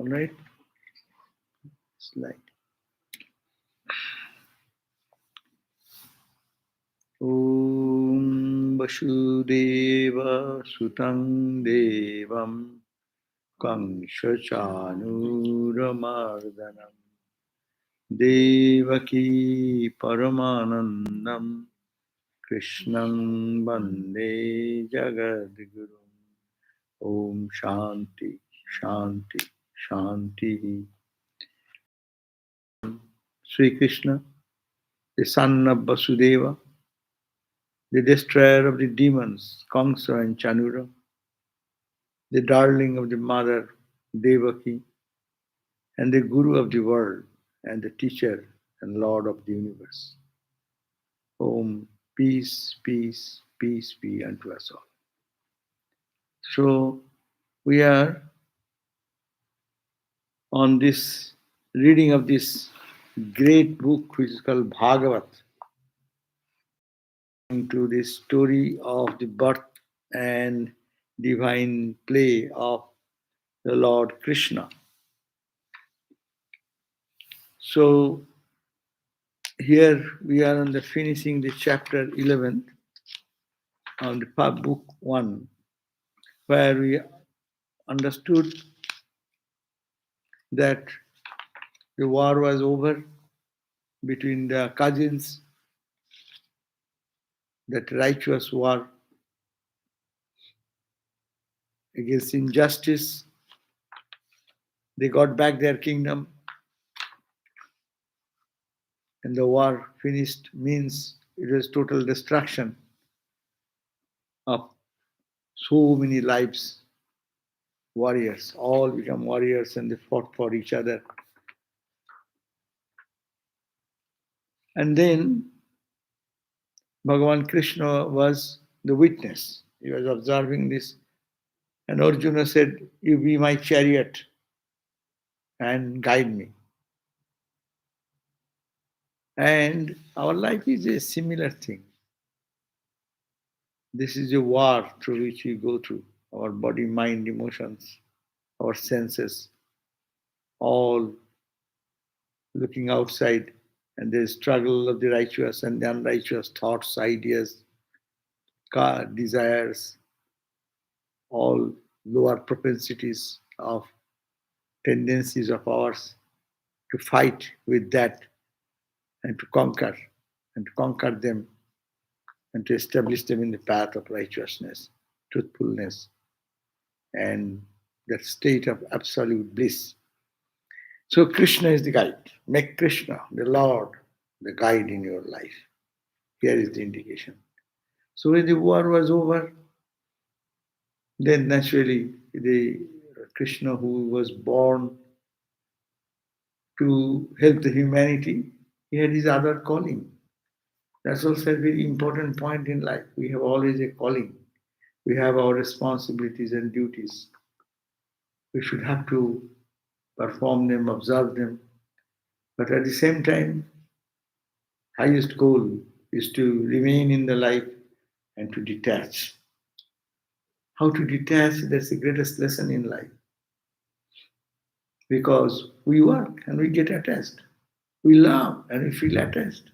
All right. Slide. Om Vasudeva Sutam Devam Kangsha Chanuramardanam Devaki Paramanandam Krishnam Bande Jagadguru. Om Shanti, Shanti, Shanti. Sri Krishna, the son of Vasudeva, the destroyer of the demons, Kamsa and Chanura, the darling of the mother Devaki, and the Guru of the world, and the teacher and Lord of the universe. Om, peace, peace, peace be unto us all. So, we are on this reading of this great book which is called Bhagavat, to the story of the birth and divine play of the Lord Krishna. So here we are on the finishing the chapter 11 on the book 1, where we understood that the war was over between the cousins, that righteous war against injustice. They got back their kingdom, and the war finished means it was total destruction of so many lives. Warriors, all become warriors and they fought for each other. And then Bhagavan Krishna was the witness. He was observing this. And Arjuna said, "You be my chariot and guide me." And our life is a similar thing. This is a war through which we go through. Our body, mind, emotions, our senses, all looking outside, and the struggle of the righteous and the unrighteous thoughts, ideas, desires, all lower propensities of tendencies of ours, to fight with that and to conquer them and to establish them in the path of righteousness, truthfulness, and that state of absolute bliss. So Krishna is the guide. Make Krishna, the Lord, the guide in your life. Here is the indication. So when the war was over, then naturally the Krishna, who was born to help the humanity, he had his other calling. That's also a very important point in life. We have always a calling. We have our responsibilities and duties. We should have to perform them, observe them. But at the same time, highest goal is to remain in the life and to detach. How to detach, that's the greatest lesson in life. Because we work and we get attached. We love and we feel attached.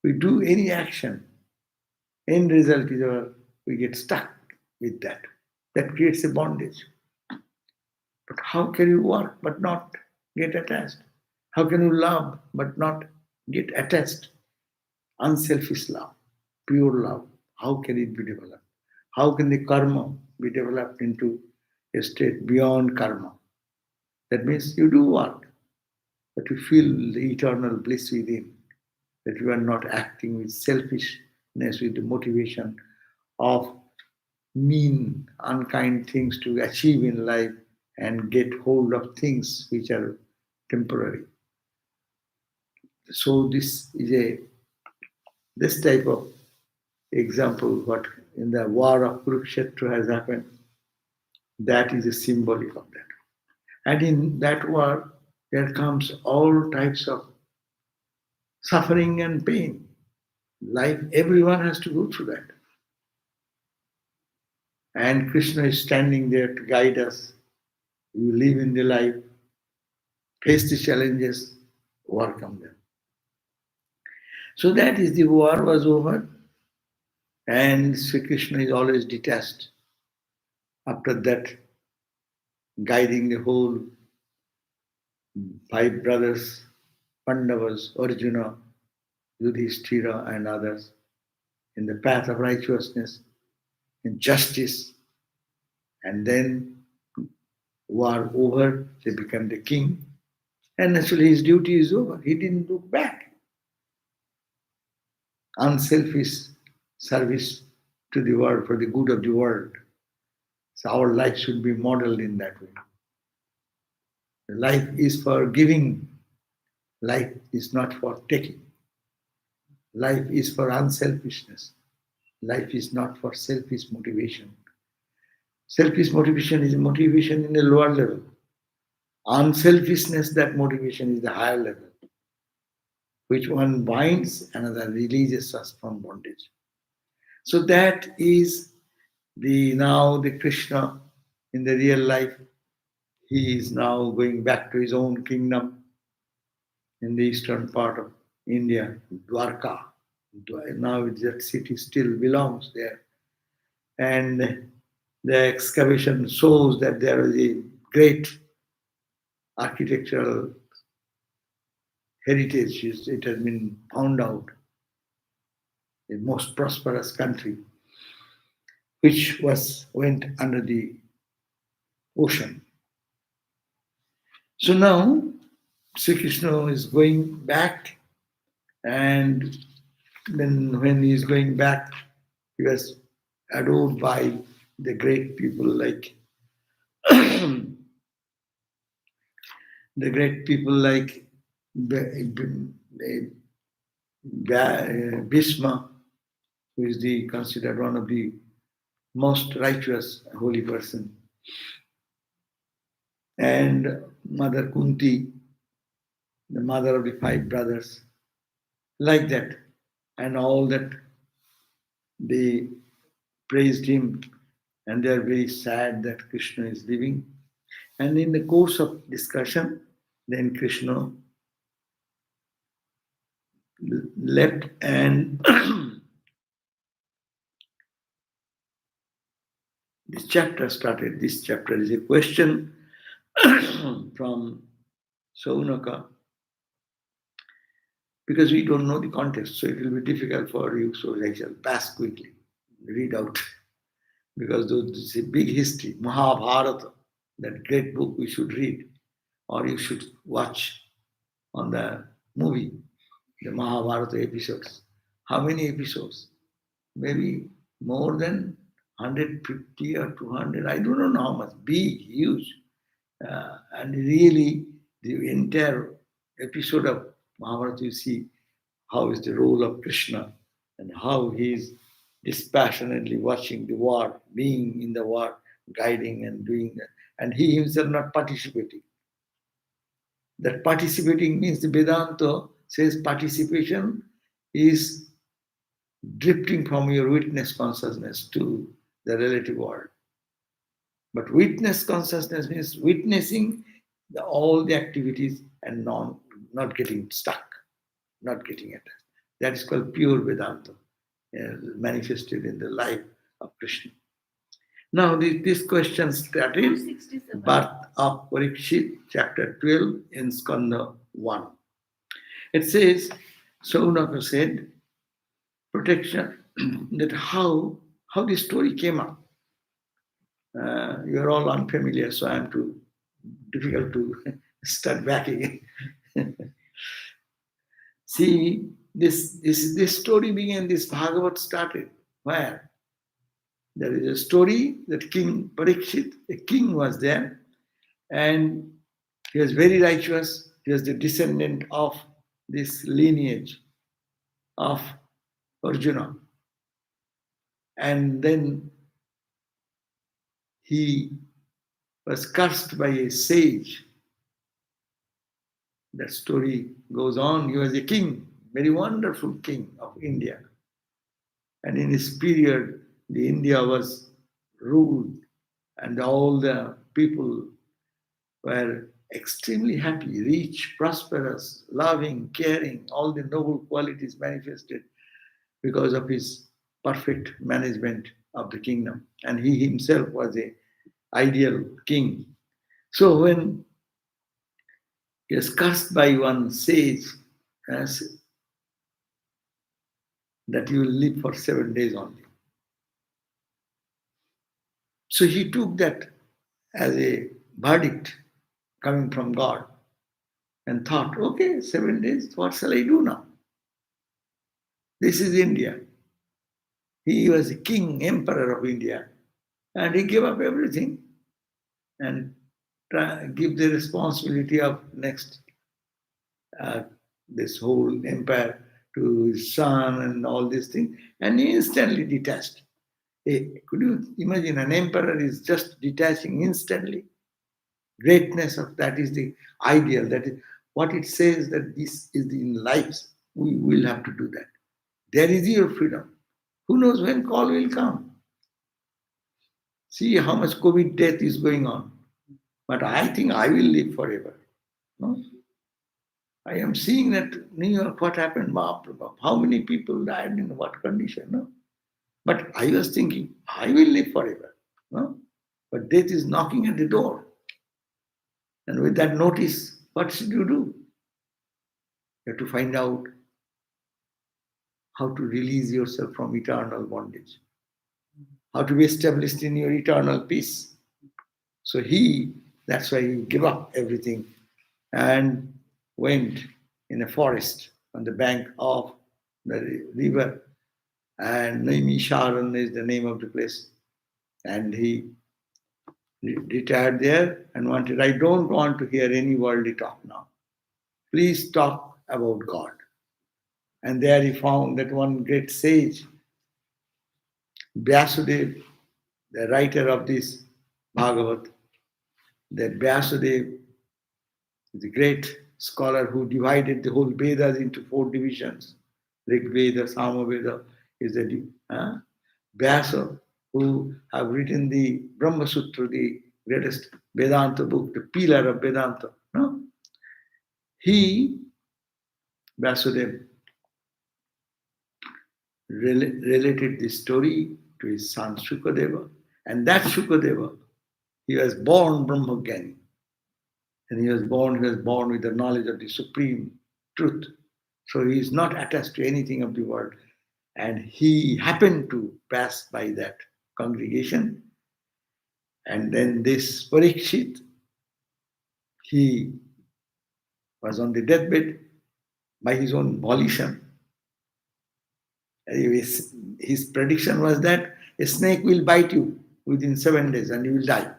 We do any action. End result is we get stuck with that. That creates a bondage. But how can you work but not get attached? How can you love but not get attached? Unselfish love, pure love. How can it be developed? How can the karma be developed into a state beyond karma? That means you do work, but you feel the eternal bliss within, that you are not acting with selfishness, with the motivation of mean, unkind things to achieve in life and get hold of things which are temporary. So this type of example, what in the war of Kurukshetra has happened, that is a symbolic of that. And in that war, there comes all types of suffering and pain. Life, everyone has to go through that. And Krishna is standing there to guide us You live in the life, face the challenges, overcome them. So that is the war was over, and Sri Krishna is always detached. After that, guiding the whole five brothers, Pandavas, Arjuna, Yudhishthira, and others in the path of righteousness and justice. And then, war over, they become the king. And naturally, his duty is over. He didn't look back. Unselfish service to the world for the good of the world. So our life should be modeled in that way. Life is for giving. Life is not for taking. Life is for unselfishness. Life is not for selfish motivation. Selfish motivation is motivation in the lower level. Unselfishness, that motivation is the higher level, which one binds, another releases us from bondage. So that is the Krishna in the real life. He is now going back to his own kingdom in the eastern part of India, Dwarka. Now that city still belongs there. And the excavation shows that there is a great architectural heritage. It has been found out. The most prosperous country, which went under the ocean. So now Sri Krishna is going back, and then when he is going back, he was adored by the great people like the great people like Bhishma, who is considered one of the most righteous holy person, and Mother Kunti, the mother of the five brothers, like that, and all that they praised him, and they are very sad that Krishna is leaving. And in the course of discussion, then Krishna left, and this chapter started. This chapter is a question from Saunaka, because we don't know the context, so it will be difficult for you. So I shall pass quickly, read out, because it's a big history. Mahabharata, that great book we should read, or you should watch on the movie, the Mahabharata episodes. How many episodes? Maybe more than 150 or 200. I don't know how much. Big, huge. And really, the entire episode of Mahabharata, you see how is the role of Krishna and how he is dispassionately watching the war, being in the war, guiding and doing that. And he himself not participating. That participating means the Vedanta says participation is drifting from your witness consciousness to the relative world. But witness consciousness means witnessing all the activities and not getting stuck, not getting attached. That is called pure Vedanta, manifested in the life of Krishna. Now, this question started, Birth of Parikshit, chapter 12, in Skanda 1. It says, Saunaka said, protection, that how this story came up. You're all unfamiliar, so I'm too difficult to start back again. See, this story began, this Bhagavat started. Where? There is a story that King Parikshit, a king was there, and he was very righteous. He was the descendant of this lineage of Arjuna. And then he was cursed by a sage. That story goes on. He was a king, very wonderful king of India. And in his period, the India was ruled, and all the people were extremely happy, rich, prosperous, loving, caring, all the noble qualities manifested because of his perfect management of the kingdom. And he himself was a ideal king. So when he was cursed by one sage as that you will live for 7 days only. So he took that as a verdict coming from God and thought, okay, 7 days, what shall I do now? This is India. He was a king, emperor of India, and he gave up everything and give the responsibility of next uh, this whole empire to his son and all these things, and he instantly detached. Could you imagine an emperor is just detaching instantly? Greatness of that is the ideal. That is what it says that this is in life. We will have to do that. There is your freedom. Who knows when call will come? See how much COVID death is going on. But I think I will live forever. No? I am seeing that New York, what happened, how many people died in what condition. No? But I was thinking, I will live forever. No? But death is knocking at the door. And with that notice, what should you do? You have to find out how to release yourself from eternal bondage, how to be established in your eternal peace. So that's why he gave up everything and went in a forest on the bank of the river. And Naimi Sharon is the name of the place. And he retired there and wanted, I don't want to hear any worldly talk now. Please talk about God. And there he found that one great sage, Vyasudev, the writer of this Bhagavatam, that Vyasudev is a great scholar who divided the whole Vedas into 4 divisions. Rig Veda, Sama Veda is the Vyasa, who have written the Brahma Sutra, the greatest Vedanta book, the pillar of Vedanta. No? He, Vyasudev, related this story to his son Shukadeva, and that Shukadeva, he was born Brahmajnani. And he was born with the knowledge of the supreme truth. So he is not attached to anything of the world. And he happened to pass by that congregation. And then this Parikshit, he was on the deathbed by his own volition. His prediction was that a snake will bite you within 7 days and you will die.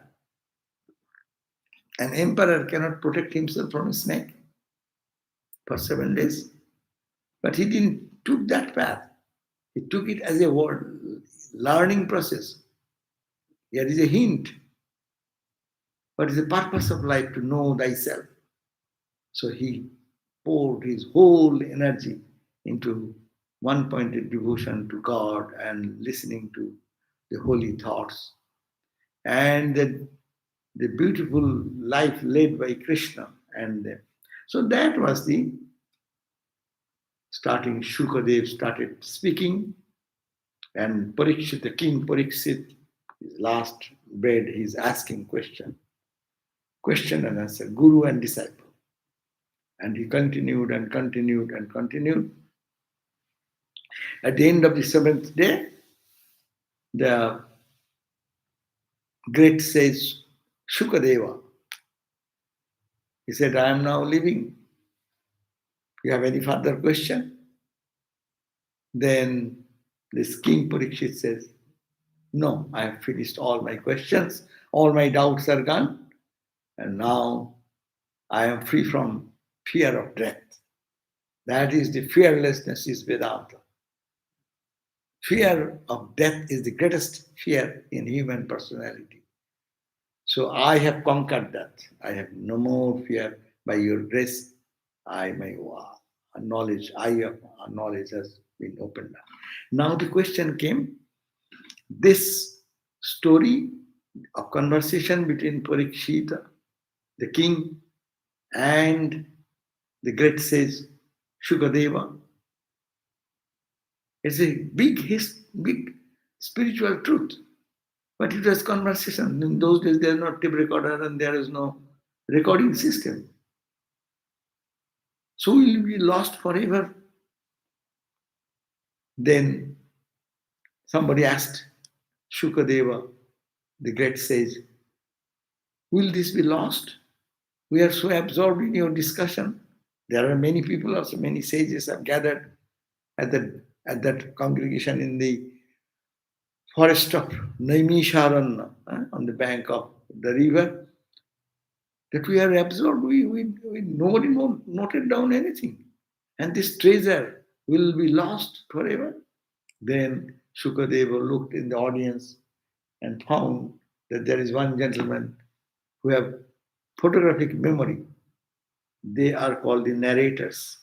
An emperor cannot protect himself from a snake for 7 days. But he didn't took that path. He took it as a learning process. Here is a hint. What is the purpose of life? To know thyself. So he poured his whole energy into one-pointed devotion to God and listening to the holy thoughts. And the beautiful life led by Krishna. And so that was the starting. Shukadev started speaking, and Parikshit, the king Parikshit, his last bed, he's asking question and answer, guru and disciple. And he continued and continued and continued. At the end of the 7th day, the great sage Shukadeva, he said, I am now leaving. You have any further question? Then this king Parikshit says, no, I have finished all my questions. All my doubts are gone. And now I am free from fear of death. That is the fearlessness is Vedanta. Fear of death is the greatest fear in human personality. So I have conquered that. I have no more fear. By your grace, my knowledge has been opened up. Now the question came, this story of conversation between Parikshita the king and the great sage Shukadeva. It's a big spiritual truth. But it was conversation. In those days, there is no tape recorder and there is no recording system. So we will be lost forever. Then somebody asked Shukadeva, the great sage, will this be lost? We are so absorbed in your discussion. There are many people, also many sages have gathered at that congregation in the forest of Naimisharanya, on the bank of the river, that we are absorbed. Nobody noted down anything. And this treasure will be lost forever. Then Shukadeva looked in the audience and found that there is one gentleman who have photographic memory. They are called the narrators.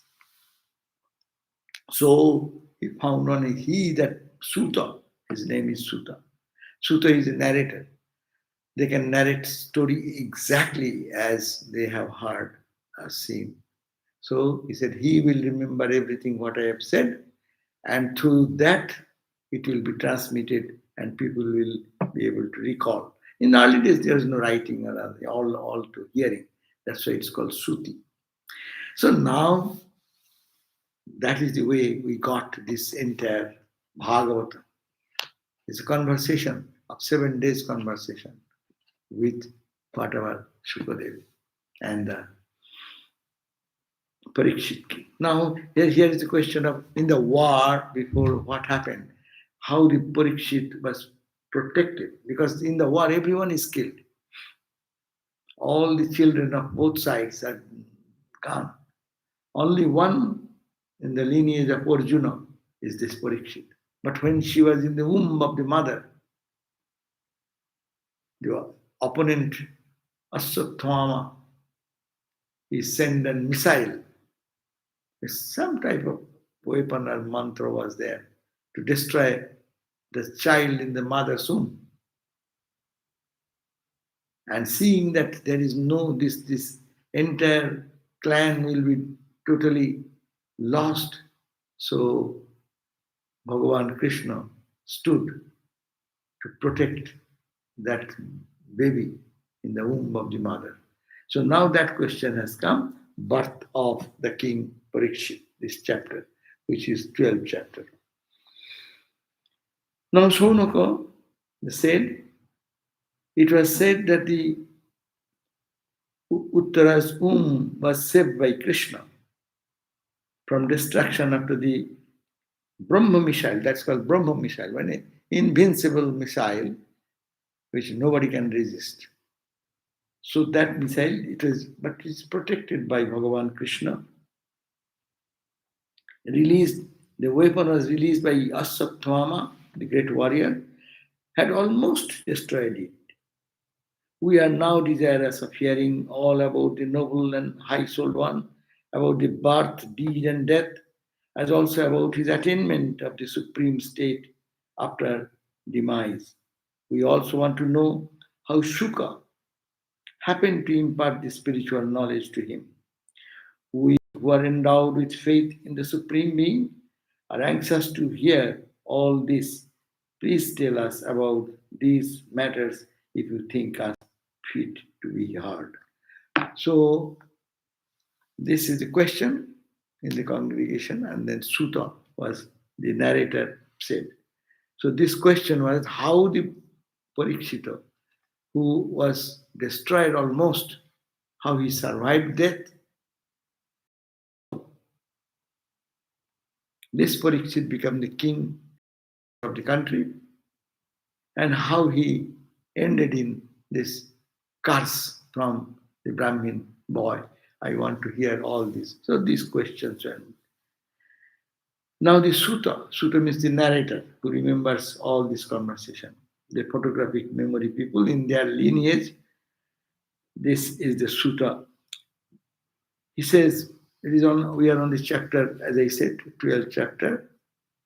So he found only that Sutta, his name is Sutta. Sutta is a narrator. They can narrate story exactly as they have heard or seen. So he said, he will remember everything what I have said, and through that it will be transmitted and people will be able to recall. In the early days, there is no writing or all to hearing. That's why it's called Suti. So now that is the way we got this entire Bhagavatam. It's a conversation of 7 days conversation with whatever Shukadev and Parikshit king. Now here is the question of in the war before what happened, how the Parikshit was protected, because in the war everyone is killed. All the children of both sides are gone. Only one in the lineage of Arjuna is this Parikshit. But when she was in the womb of the mother, the opponent Aswathama, he sent a missile. Some type of weapon or mantra was there to destroy the child in the mother's womb. And seeing that there is no, this entire clan will be totally lost, so Bhagavan Krishna stood to protect that baby in the womb of the mother. So now that question has come, birth of the king Parikshit, this chapter, which is 12th chapter. Now Shaunaka said, it was said that the Uttara's womb was saved by Krishna from destruction after the Brahma missile, that's called Brahma missile, an invincible missile which nobody can resist. So that missile, but it's protected by Bhagavan Krishna. Released, the weapon was released by Aswathama, the great warrior, had almost destroyed it. We are now desirous of hearing all about the noble and high-souled one, about the birth, deed, and death, as also about his attainment of the supreme state after demise. We also want to know how Shuka happened to impart the spiritual knowledge to him. We who are endowed with faith in the Supreme Being are anxious to hear all this. Please tell us about these matters if you think us fit to be heard. So, this is the question in the congregation, and then Sutta was the narrator said. So, this question was how the Parikshita, who was destroyed almost, how he survived death. This Parikshit became the king of the country, and how he ended in this curse from the Brahmin boy. I want to hear all this. So these questions. Now the Sutta means the narrator who remembers all this conversation. The photographic memory people in their lineage, this is the Sutta. He says, we are on this chapter, as I said, 12th chapter.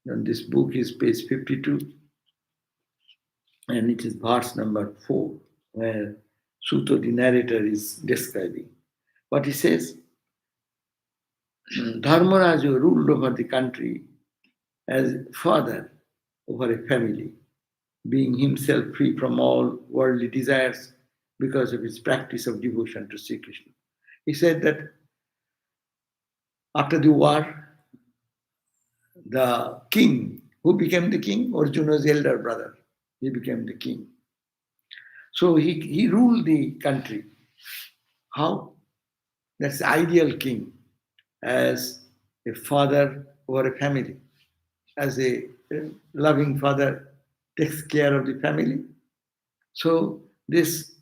And this book is page 52. And it is verse number 4, where Suto, the narrator, is describing. But he says, Dharmaraja ruled over the country as father over a family, being himself free from all worldly desires because of his practice of devotion to Sri Krishna. He said that after the war, the king, who became the king? Arjuna's elder brother. He became the king. So he ruled the country. How? That's the ideal king, as a father over a family, as a loving father takes care of the family. So this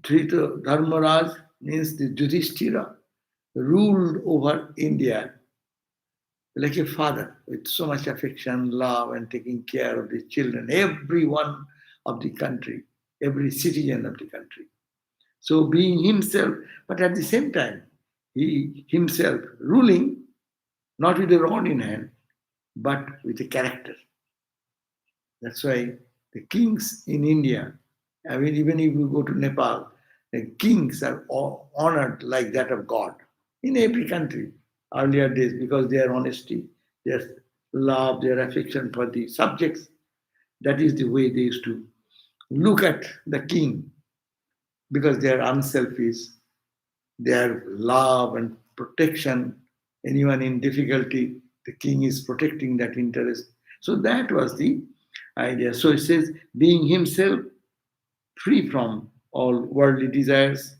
Dhrita Dharmaraj means the Yudhishthira ruled over India like a father with so much affection, love, and taking care of the children, everyone of the country, every citizen of the country. So being himself, but at the same time, he himself ruling not with a rod in hand, but with a character. That's why the kings in India, I mean, even if you go to Nepal, the kings are honored like that of God in every country earlier days because their honesty, their love, their affection for the subjects. That is the way they used to look at the king because they are unselfish, their love and protection. Anyone in difficulty, the king is protecting that interest. So that was the idea. So it says, being himself free from all worldly desires.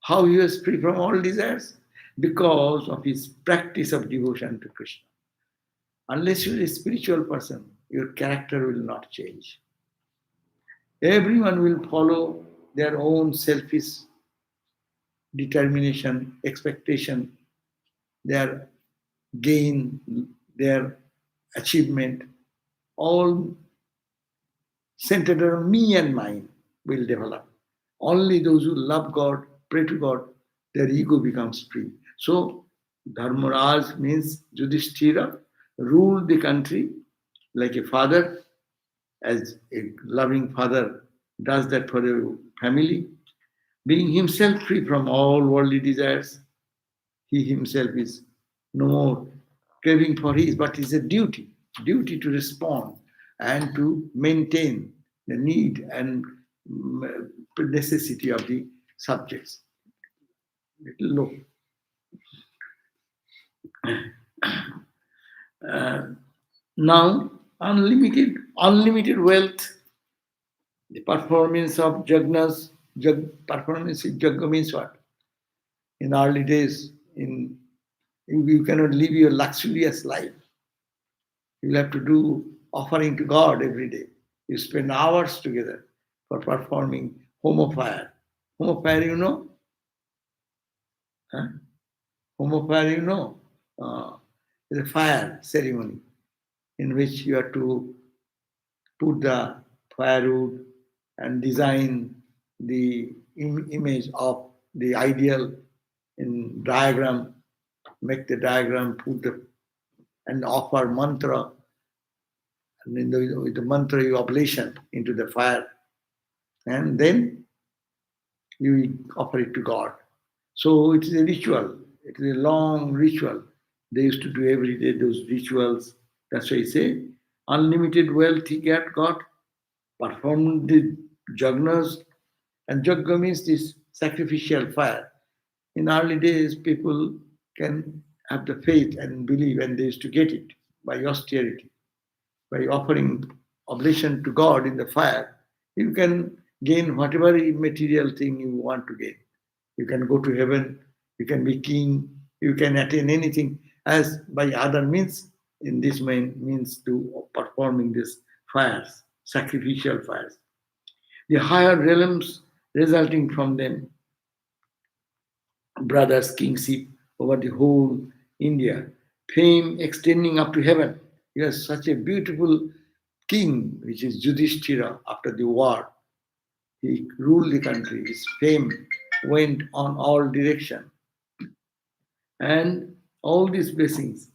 How he was free from all desires? Because of his practice of devotion to Krishna. Unless you're a spiritual person, your character will not change. Everyone will follow their own selfish determination, expectation, their gain, their achievement, all centered around me and mine will develop. Only those who love God, pray to God, their ego becomes free. So, Dharmaraj means Yudhishthira ruled the country like a father, as a loving father does that for a family, being himself free from all worldly desires. He himself is no more craving for his, but it's a duty to respond and to maintain the need and necessity of the subjects. Little low. Now, unlimited wealth, the performance of jagnas, performance in jagna means what? In early days, you cannot live your luxurious life. You'll have to do offering to God every day. You spend hours together for performing home of fire. Home of fire, you know? Huh? Home of fire, you know? Is a fire ceremony in which you have to put the firewood and design the image of the ideal in diagram, make the diagram, put the and offer mantra, and then with the mantra you oblation into the fire, and then you offer it to God. So it is a ritual. It is a long ritual. They used to do every day those rituals. That's why I say, unlimited wealth he got, performed the jagnas, and jagna means this sacrificial fire. In early days, people can have the faith and believe, and they used to get it by austerity, by offering oblation to God in the fire. You can gain whatever material thing you want to gain. You can go to heaven, you can be king, you can attain anything as by other means. In this means to performing these fires, sacrificial fires. The higher realms resulting from them, brothers' kingship over the whole India, fame extending up to heaven. He was such a beautiful king, which is Yudhishthira after the war. He ruled the country. His fame went on all direction. And all these blessings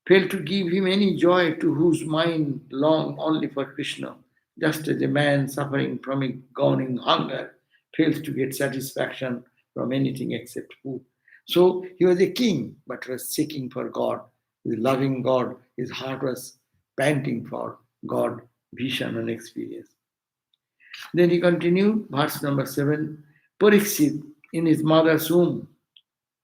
failed to give him any joy to whose mind longed only for Krishna, just as a man suffering from a gawning hunger fails to get satisfaction from anything except food. So he was a king, but was seeking for God. He was loving God. His heart was panting for God, vision and experience. Then he continued, verse number 7. Parikshit, in his mother's womb,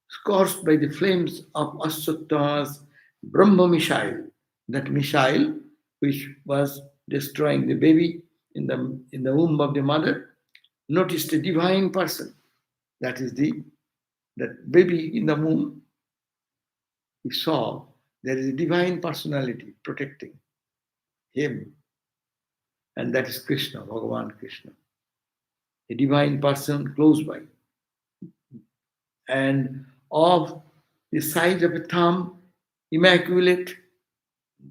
scorched by the flames of Aswatthama's Brahma missile, that missile which was destroying the baby in the womb of the mother, noticed a divine person. That is that baby in the womb. He saw there is a divine personality protecting him, and that is Krishna, Bhagavan Krishna, a divine person close by, and of the size of a thumb, immaculate,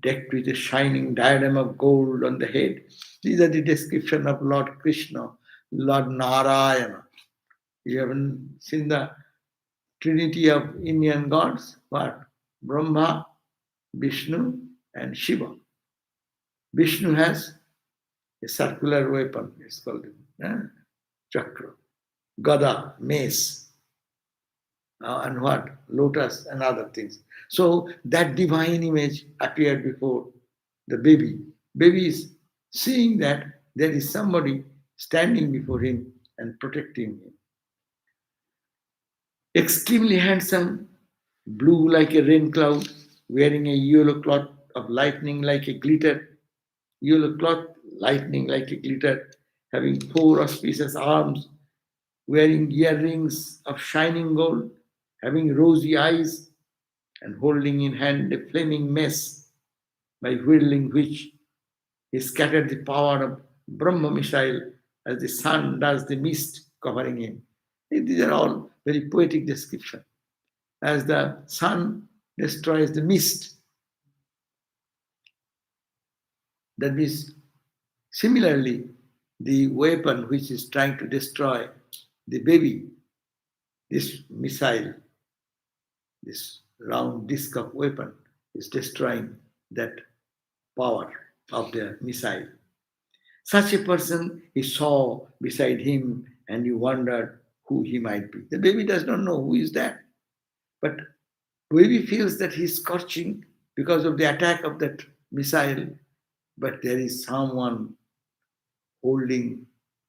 decked with a shining diadem of gold on the head. These are the description of Lord Krishna, Lord Narayana. You haven't seen the trinity of Indian gods? What? Brahma, Vishnu, and Shiva. Vishnu has a circular weapon, it's called chakra, gada, mace, and what? Lotus and other things. So that divine image appeared before the baby. Baby is seeing that there is somebody standing before him and protecting him. Extremely handsome, blue like a rain cloud, wearing a yellow cloth of lightning like a glitter, yellow cloth, lightning like a glitter, having four auspicious arms, wearing earrings of shining gold, having rosy eyes, and holding in hand a flaming mace, by whirling which he scattered the power of Brahma missile as the sun does the mist covering him. These are all very poetic description. As the sun destroys the mist, that means similarly, the weapon which is trying to destroy the baby, this missile, this round disc of weapon, is destroying that power of the missile. Such a person he saw beside him, and you wondered who he might be. The baby does not know who is that. But baby feels that he is scorching because of the attack of that missile, but there is someone holding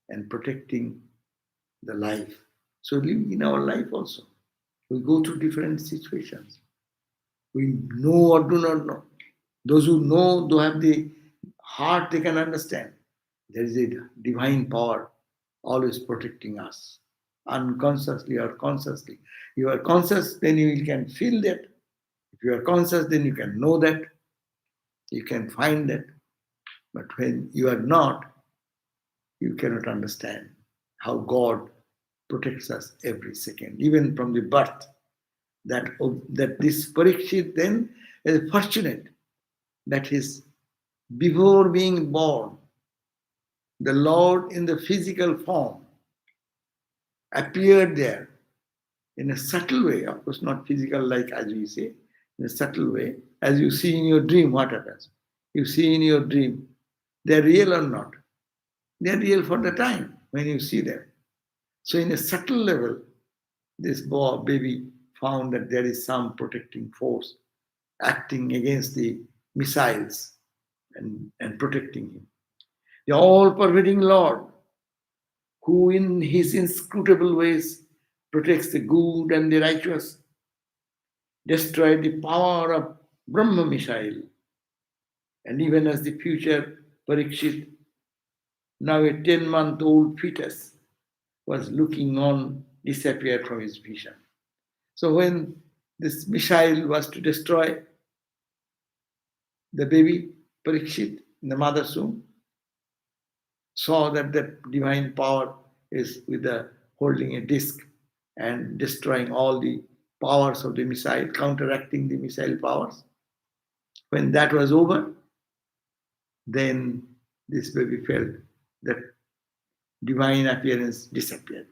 and protecting the life. So live in our life also. We go through different situations. We know or do not know. Those who know, who have the heart, they can understand. There is a divine power always protecting us, unconsciously or consciously. You are conscious, then you can feel that. If you are conscious, then you can know that. You can find that. But when you are not, you cannot understand how God protects us every second, even from the birth. That this Parikshit then is fortunate that before being born, the Lord in the physical form appeared there in a subtle way, of course not physical like as we say, in a subtle way, as you see in your dream. What happens? You see in your dream, they're real or not? They're real for the time when you see them. So in a subtle level, this baby found that there is some protecting force acting against the missiles and protecting him. The all-pervading Lord, who in his inscrutable ways protects the good and the righteous, destroyed the power of Brahma missile. And even as the future Parikshit, now a 10-month-old fetus, was looking on, disappeared from his vision. So when this missile was to destroy the baby Parikshit in the mother's womb, saw that divine power is with holding a disc and destroying all the powers of the missile, counteracting the missile powers. When that was over, then this baby felt that divine appearance disappeared.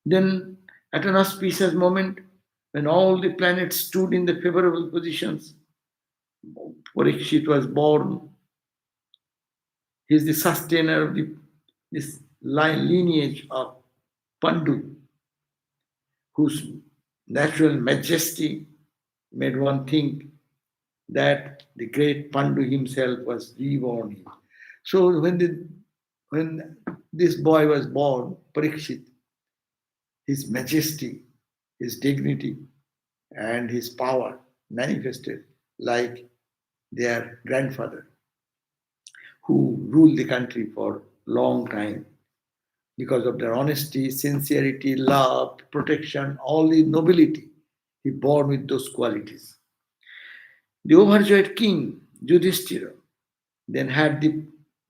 Then, at an auspicious moment, when all the planets stood in the favorable positions, Parikshit was born. He is the sustainer of this lineage of Pandu, whose natural majesty made one think that the great Pandu himself was reborn. So when this boy was born, Parikshit, his majesty, his dignity, and his power manifested like their grandfather, who ruled the country for long time because of their honesty, sincerity, love, protection, all the nobility. He born with those qualities. The overjoyed king, Yudhishthira, then had the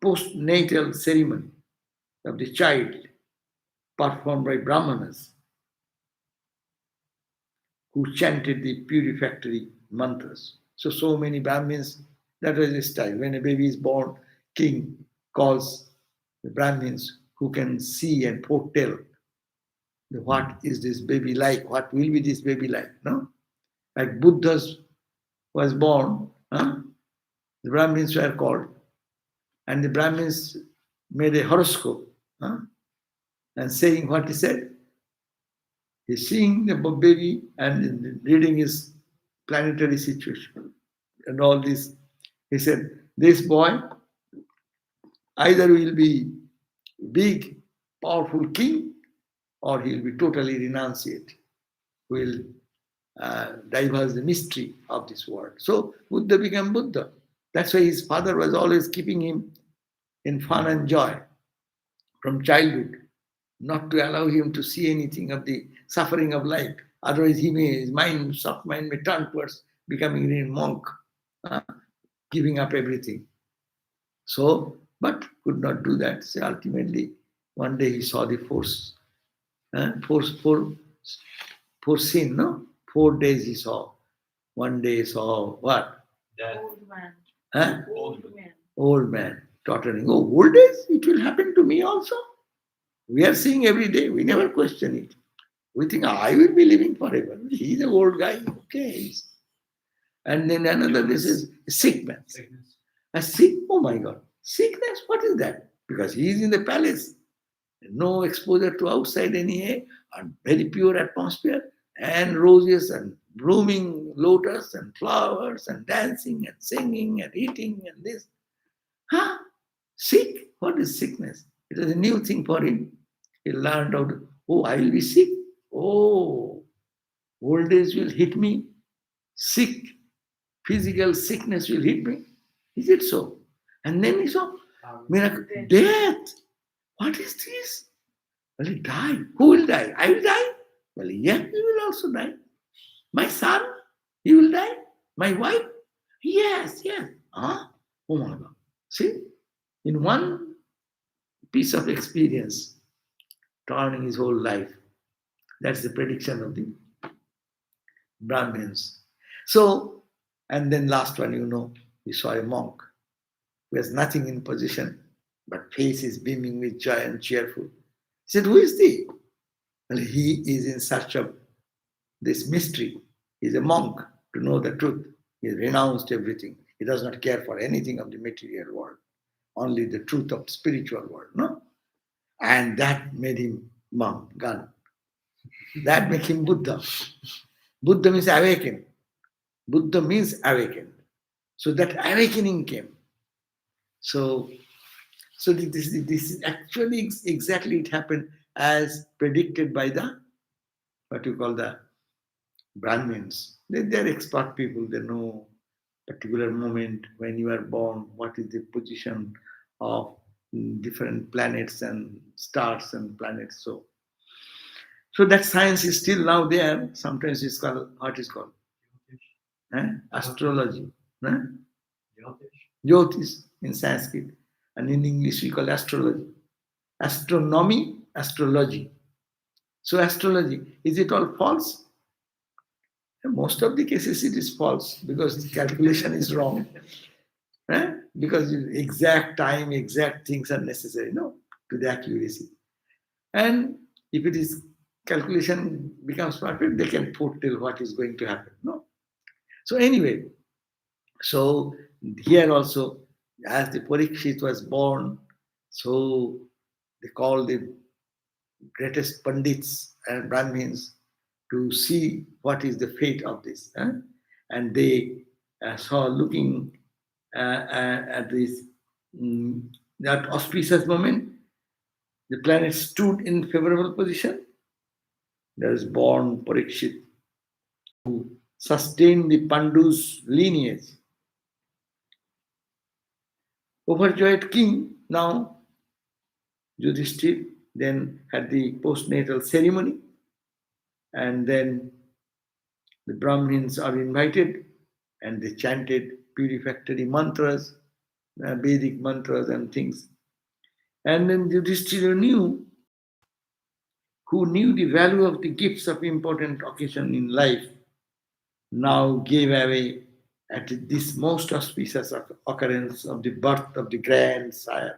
postnatal ceremony of the child performed by Brahmanas who chanted the purificatory mantras. So many Brahmins, that was the style. When a baby is born, king calls the Brahmins who can see and foretell what is this baby like, what will be this baby like, no? Like Buddha's was born, the Brahmins were called, and the Brahmins made a horoscope, and saying what he said. He's seeing the baby and reading his planetary situation and all this. He said, this boy either will be big, powerful king, or he'll be totally renunciate, will divulge the mystery of this world. So Buddha became Buddha. That's why his father was always keeping him in fun and joy from childhood, not to allow him to see anything of the suffering of life. Otherwise, his soft mind may turn towards becoming a monk, giving up everything. So, but could not do that. So ultimately, one day he saw the for sin, no? 4 days he saw. One day he saw what? Death. Old man. Huh? Old man. Old man, tottering. Oh, old age? It will happen to me also. We are seeing every day. We never question it. We think, I will be living forever. He's an old guy. Okay. And then another, this is sick man. Sickness. A sick, oh my God. Sickness, what is that? Because he is in the palace. No exposure to outside any air, and very pure atmosphere, and roses and blooming lotus and flowers and dancing and singing and eating and this. Huh? Sick? What is sickness? It was a new thing for him. He learned out, oh, I will be sick. Oh, old age will hit me. Sick, physical sickness will hit me. Is it so? And then he saw miracle, death. What is this? Well, he died. Who will die? I will die. Well, yeah, he will also die. My son, he will die. My wife, yes. Huh? Oh my God. See, in one piece of experience, turning his whole life. That's the prediction of the Brahmins. So, and then last one, he saw a monk who has nothing in possession, but face is beaming with joy and cheerful. He said, who is he? Well, he is in search of this mystery. He is a monk to know the truth. He has renounced everything. He does not care for anything of the material world, only the truth of spiritual world, no? And that made him monk, Gan. That made him Buddha. Buddha means awaken. Buddha means awaken. So that awakening came. So this is actually exactly it happened as predicted by the, what you call the Brahmins. They're expert people. They know particular moment when you are born, what is the position of different planets and stars and planets. So that science is still now there. Sometimes it's called, what is called? Astrology. Jyotish in Sanskrit. And in English we call astrology. Astronomy, astrology. So astrology, is it all false? In most of the cases it is false because the calculation is wrong. Because exact time, exact things are necessary, to the accuracy. And if it is calculation becomes perfect, they can foretell what is going to happen. So anyway, so here also, as the Parikshit was born, so they call the greatest Pandits and Brahmins to see what is the fate of this. And they saw looking at this that auspicious moment, the planet stood in favorable position. There is born Parikshit to sustain the Pandu's lineage. Overjoyed king now, Yudhishthir, then had the postnatal ceremony, and then the Brahmins are invited and they chanted purificatory mantras, Vedic mantras and things. And then Yudhishthira who knew the value of the gifts of important occasion in life, now gave away at this most auspicious occurrence of the birth of the grandson.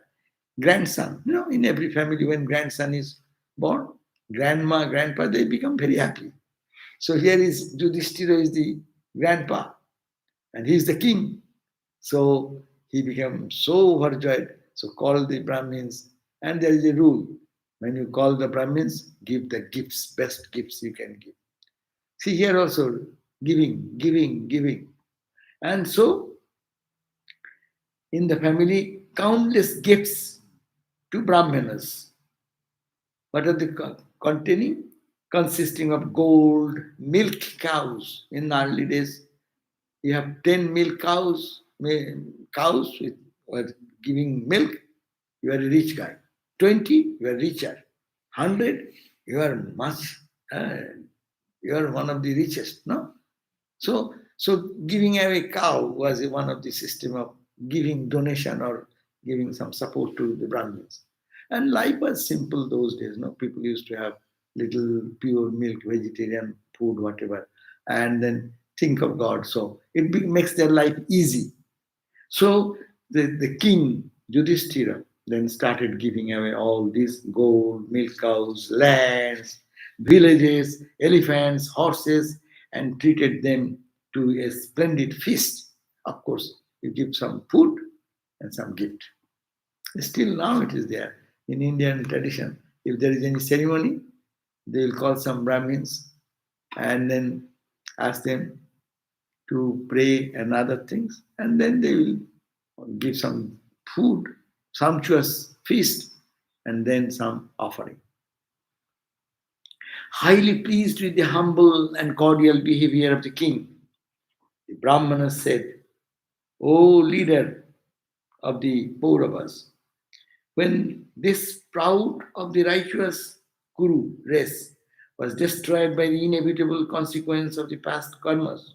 In every family when grandson is born, grandma, grandpa, they become very happy. So here is Yudhishthira is the grandpa and he is the king. So he became so overjoyed. So called the Brahmins, and there is a rule. When you call the Brahmins, give the gifts, best gifts you can give. See here also, giving. And so, in the family, countless gifts to Brahmanas. What are they containing? Consisting of gold, milk cows. In the early days, you have 10 milk cows with giving milk, you are a rich guy. 20, you are richer. 100, you are much, you are one of the richest, no? So giving away cow was one of the system of giving donation or giving some support to the Brahmins. And life was simple those days, no? People used to have little pure milk, vegetarian food, whatever, and then think of God. So it makes their life easy. So the king, Yudhishthira, then started giving away all these gold, milk cows, lands, villages, elephants, horses, and treated them to a splendid feast. Of course, you give some food and some gift. Still now it is there. In Indian tradition, if there is any ceremony, they will call some Brahmins and then ask them to pray and other things, and then they will give some food, sumptuous feast, and then some offering. Highly pleased with the humble and cordial behavior of the king, the Brahmanas said, O leader of the Pauravas, when this proud of the righteous Kuru race was destroyed by the inevitable consequence of the past karmas,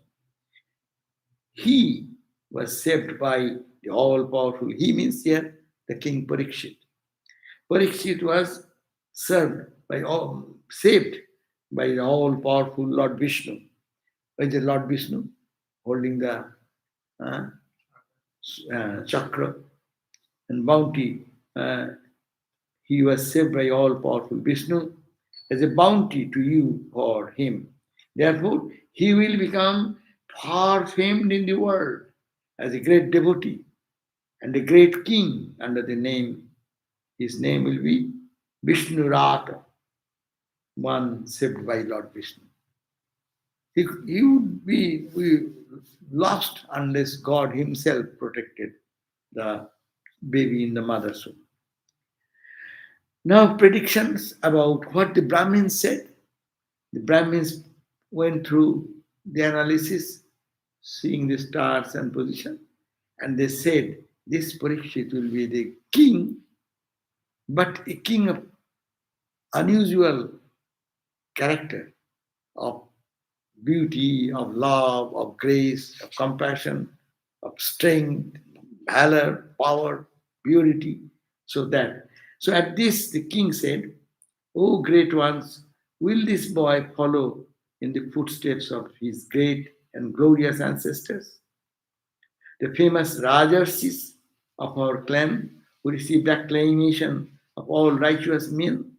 he was saved by the all-powerful. He means here the king Parikshit. Parikshit was saved by the all-powerful Lord Vishnu. By the Lord Vishnu holding the chakra and bounty. He was saved by all-powerful Vishnu as a bounty to you for him. Therefore, he will become far famed in the world as a great devotee and a great king under the name. His name will be Vishnu Rata, one saved by Lord Vishnu. He would be lost unless God himself protected the baby in the mother's womb. Now, predictions about what the Brahmins said. The Brahmins went through the analysis, seeing the stars and position, and they said this Parikshit will be the king, but a king of unusual character, of beauty, of love, of grace, of compassion, of strength, valor, power, purity. So at this the king said, O great ones, will this boy follow in the footsteps of his great and glorious ancestors? The famous Rajarsis of our clan who received acclamation of all righteous men.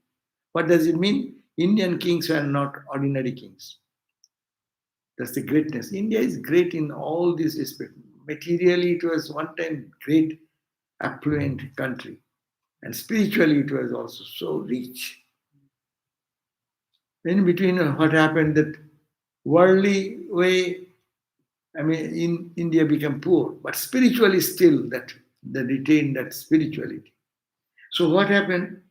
What does it mean? Indian kings were not ordinary kings. That's the greatness. India is great in all these respects. Materially, it was one time great affluent country. And spiritually it was also so rich. In between what happened that worldly way, in India became poor, but spiritually still that they retained that spirituality. So what happened?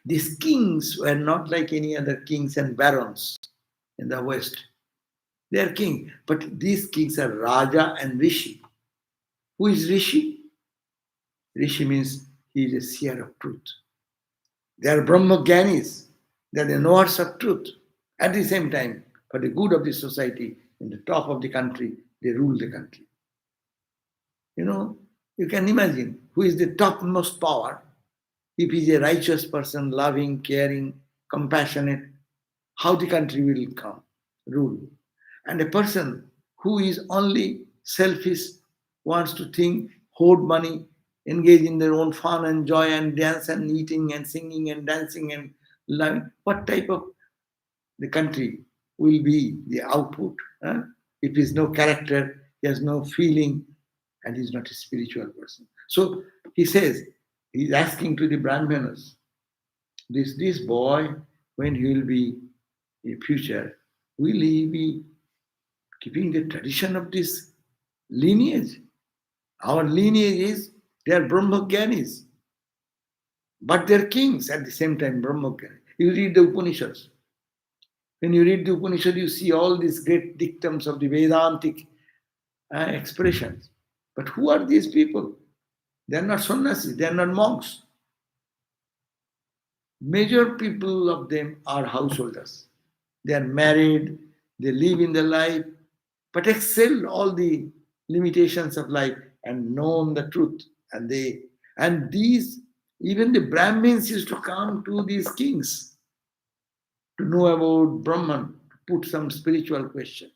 These kings were not like any other kings and barons in the West. They are king, but these kings are Raja and Rishi. Who is Rishi? Rishi means he is a seer of truth. They are Brahmagyanis. They are the knowers of truth. At the same time, for the good of the society, in the top of the country, they rule the country. You can imagine who is the topmost power. If he is a righteous person, loving, caring, compassionate, how the country will come, rule. And a person who is only selfish, wants to think, hoard money, engage in their own fun and joy and dance and eating and singing and dancing and loving, what type of the country will be the output? Huh? If he has no character, he has no feeling, and he is not a spiritual person. So he says, he's asking to the Brahmanas, this boy, when he will be in future, will he be keeping the tradition of this lineage? Our lineage is, they are Brahmagyanis, but they're kings at the same time, Brahmagyanis. You read the Upanishads. When you read the Upanishad, you see all these great dictums of the Vedantic expressions. But who are these people? They are not sannyasis, they are not monks. Major people of them are householders. They are married, they live in their life, but excel all the limitations of life and known the truth. And these, even the Brahmins used to come to these kings to know about Brahman, to put some spiritual question.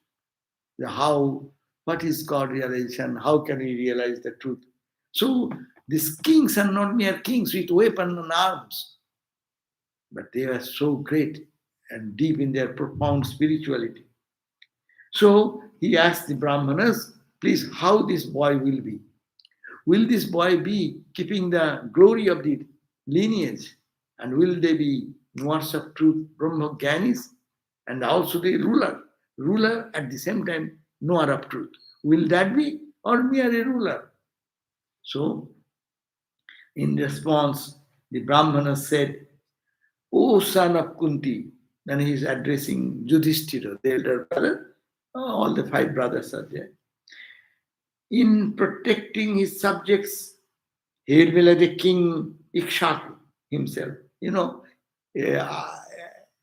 What is God realization? How can we realize the truth? So these kings are not mere kings with weapons and arms, but they are so great and deep in their profound spirituality. So he asked the Brahmanas, please, how this boy will be? Will this boy be keeping the glory of the lineage? And will they be knowers of truth, Brahmagyanis? And also the ruler at the same time, knower of truth. Will that be? Or mere a ruler? So, in response, the Brahmana said, O son of Kunti, and he is addressing Yudhishthira, the elder brother. All the 5 brothers are there. In protecting his subjects, he will be like the king Ikshaku himself.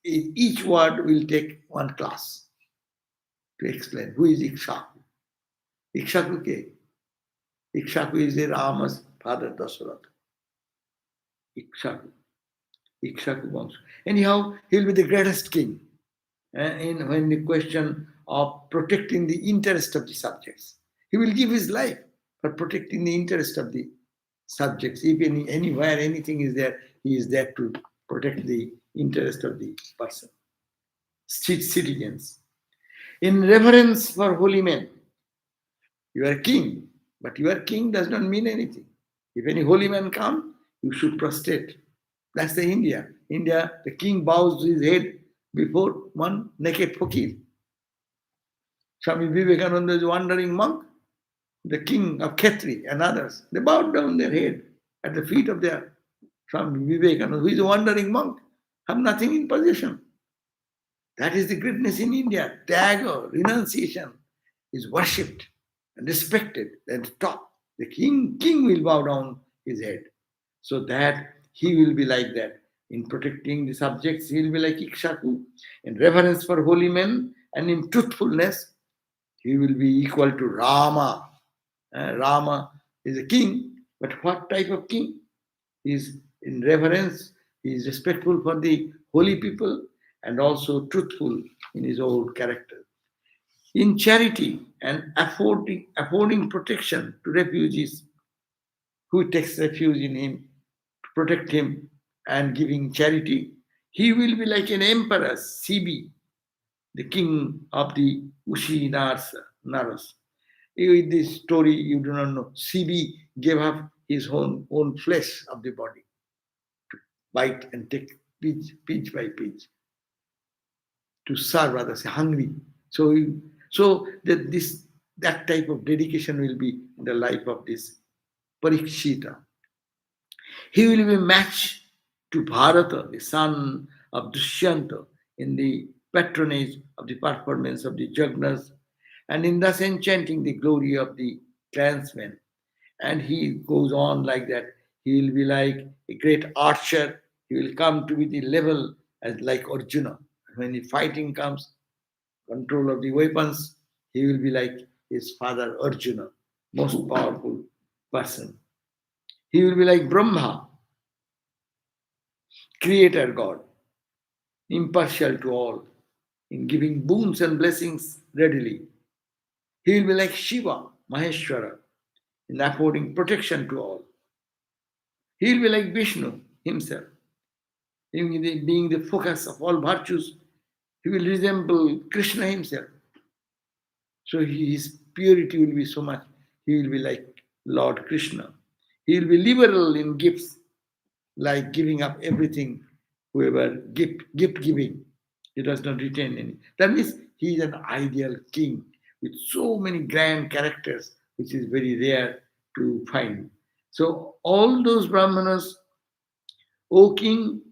Each word will take one class to explain who is Ikshaku. Ikshaku ke? Ikshaku is the Rama's father Dasharatha. Ikshaku Vamsha. Anyhow, he will be the greatest king when the question of protecting the interest of the subjects. He will give his life for protecting the interest of the subjects. If anywhere anything is there, he is there to protect the interest of the person. Citizens. In reverence for holy men, you are king, but your king does not mean anything. If any holy man come, you should prostrate. That's the India. India, the king bows his head before one naked fakir. Swami Vivekananda is a wandering monk, the king of Khetri and others. They bowed down their head at the feet of their Swami Vivekananda, who is a wandering monk, have nothing in possession. That is the greatness in India. Tyaga, renunciation is worshipped and respected at the top. The king will bow down his head. So that he will be like that. In protecting the subjects, he will be like Ikshaku. In reverence for holy men and in truthfulness, he will be equal to Rama. Rama is a king, but what type of king? He is in reverence, he is respectful for the holy people and also truthful in his own character. In charity and affording protection to refugees who takes refuge in him, to protect him and giving charity, he will be like an emperor, Sibi, the king of the Ushi Naras. In this story, you do not know. Sibi gave up his own flesh of the body. bite and take pinch by pinch to serve others, hungry. So, that type of dedication will be in the life of this Parikshita. He will be matched to Bharata, the son of Dushyanta, in the patronage of the performance of the Jagnas, and in thus enchanting the glory of the clansmen. And he goes on like that. He will be like a great archer. He will come to be the level as like Arjuna. When the fighting comes, control of the weapons, he will be like his father Arjuna, most powerful person. He will be like Brahma, creator God, impartial to all, in giving boons and blessings readily. He will be like Shiva, Maheshwara, in affording protection to all. He will be like Vishnu himself, being the focus of all virtues. He will resemble Krishna himself. So his purity will be so much. He will be like Lord Krishna. He will be liberal in gifts, like giving up everything, whoever gift giving. He does not retain any. That means he is an ideal king with so many grand characters, which is very rare to find. So all those Brahmanas, O king,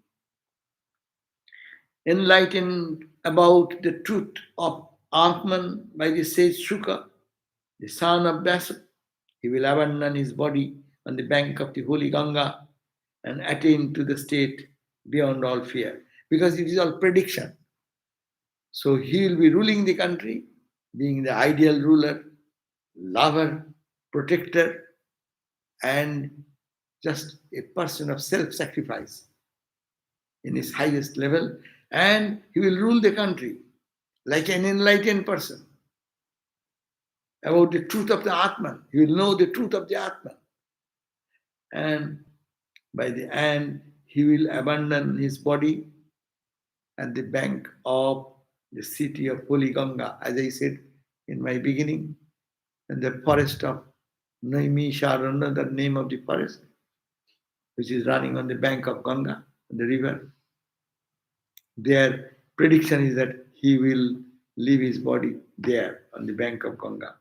enlightened about the truth of Atman by the sage Shuka, the son of Vyasa, he will abandon his body on the bank of the holy Ganga and attain to the state beyond all fear. Because it is all prediction. So he will be ruling the country, being the ideal ruler, lover, protector, and just a person of self sacrifice in his highest level. And he will rule the country like an enlightened person about the truth of the Atman. He will know the truth of the Atman. And by the end, he will abandon his body at the bank of the city of Holy Ganga, as I said in my beginning, and the forest of Naimisharanya, the name of the forest, which is running on the bank of Ganga, the river. Their prediction is that he will leave his body there on the bank of Ganga.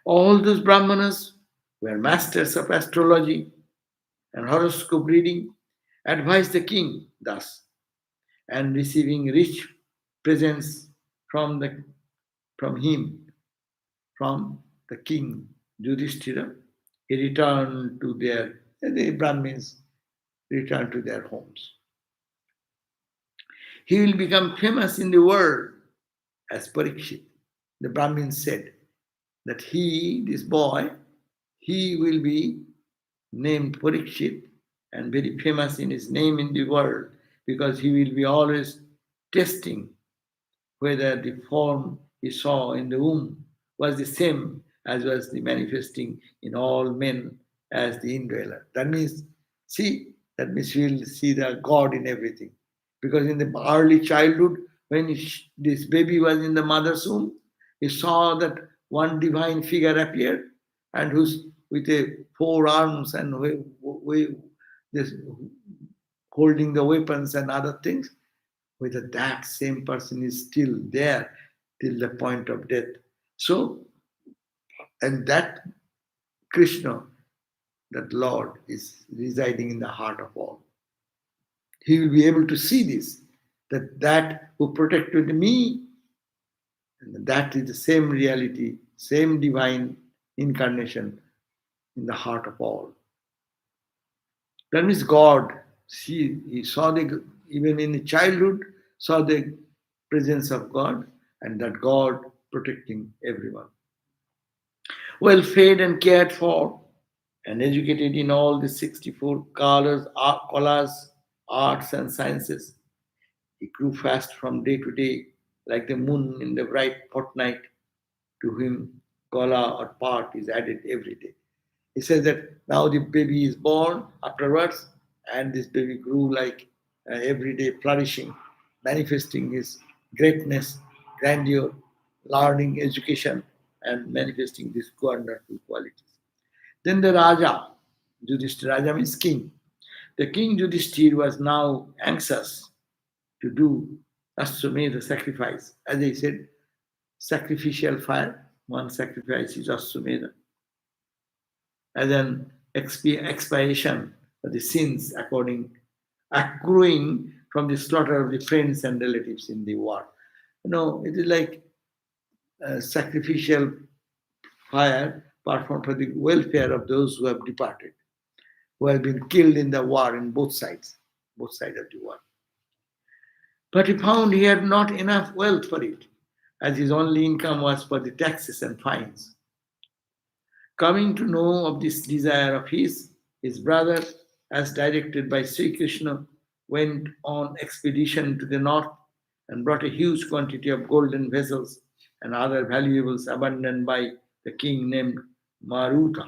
All those Brahmanas were masters of astrology and horoscope reading, advised the king thus, and receiving rich presents from him, from the king Yudhishthira, he returned to the Brahmins returned to their homes. He will become famous in the world as Parikshit. The Brahmins said that this boy, he will be named Parikshit and very famous in his name in the world because he will be always testing whether the form he saw in the womb was the same as was the manifesting in all men as the indweller. That means we will see the God in everything. Because in the early childhood, when this baby was in the mother's womb, he saw that one divine figure appeared and who's with a four arms and this, holding the weapons and other things, whether that same person is still there till the point of death. So, and that Krishna, that Lord, is residing in the heart of all. He will be able to see this, that who protected me, and that is the same reality, same divine incarnation in the heart of all. That means God, he saw even in the childhood, saw the presence of God, and that God protecting everyone. Well fed and cared for, and educated in all the 64 kalas, arts, and sciences. He grew fast from day to day, like the moon in the bright fortnight, to whom kala or part is added every day. He says that now the baby is born afterwards, and this baby grew like every day flourishing, manifesting his greatness, grandeur, learning, education, and manifesting these wonderful qualities. Then the Raja, Yudhishthira Raja means king, The king Yudhishthir was now anxious to do Ashwamedha sacrifice. As I said, sacrificial fire, one sacrifice is Ashwamedha, as an expiation for the sins accruing from the slaughter of the friends and relatives in the war. It is like sacrificial fire performed for the welfare of those who have departed, who have been killed in the war in both sides of the war. But he found he had not enough wealth for it, as his only income was for the taxes and fines. Coming to know of this desire of his brother, as directed by Sri Krishna, went on expedition to the north and brought a huge quantity of golden vessels and other valuables abundant by the king named Maruta.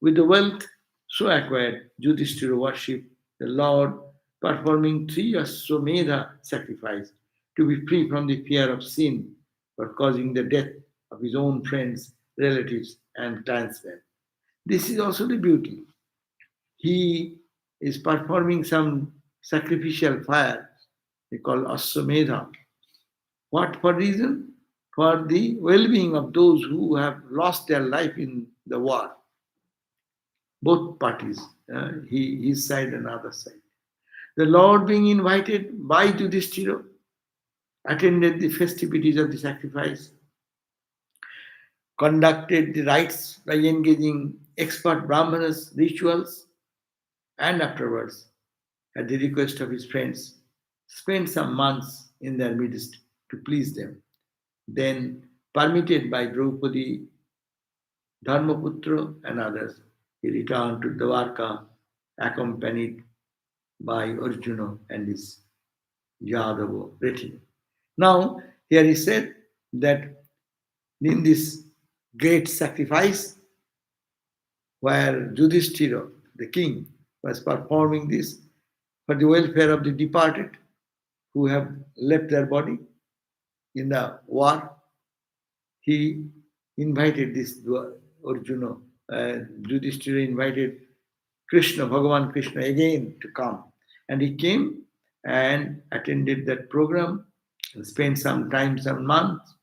With the wealth so acquired, Yudhishthira worshipped the Lord, performing 3 Ashwamedha sacrifice to be free from the fear of sin for causing the death of his own friends, relatives, and clansmen. This is also the beauty. He is performing some sacrificial fire, they call Ashwamedha. What for reason? For the well-being of those who have lost their life in the war. Both parties, his side and other side. The Lord, being invited by Yudhishthira, attended the festivities of the sacrifice, conducted the rites by engaging expert Brahmanas rituals, and afterwards, at the request of his friends, spent some months in their midst to please them. Then, permitted by Draupadi, Dharmaputra, and others, he returned to Dwarka, accompanied by Arjuna and his Yadava retinue. Now, here he said that in this great sacrifice, where Yudhishthira, the king, was performing this for the welfare of the departed who have left their body in the war, he invited this Arjuna, Yudhishthira invited Krishna, Bhagavan Krishna again to come. And he came and attended that program and spent some time, some months,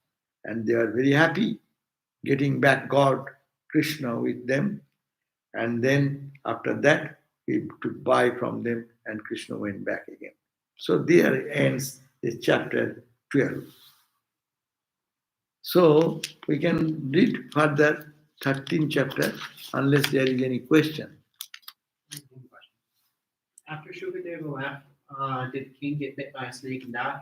and they are very happy getting back God, Krishna with them. And then after that, he took buy from them and Krishna went back again. So there ends the chapter 12. So we can read further 13th chapter unless there is any question. After Shukadeva left, did the king get bit by a snake and die?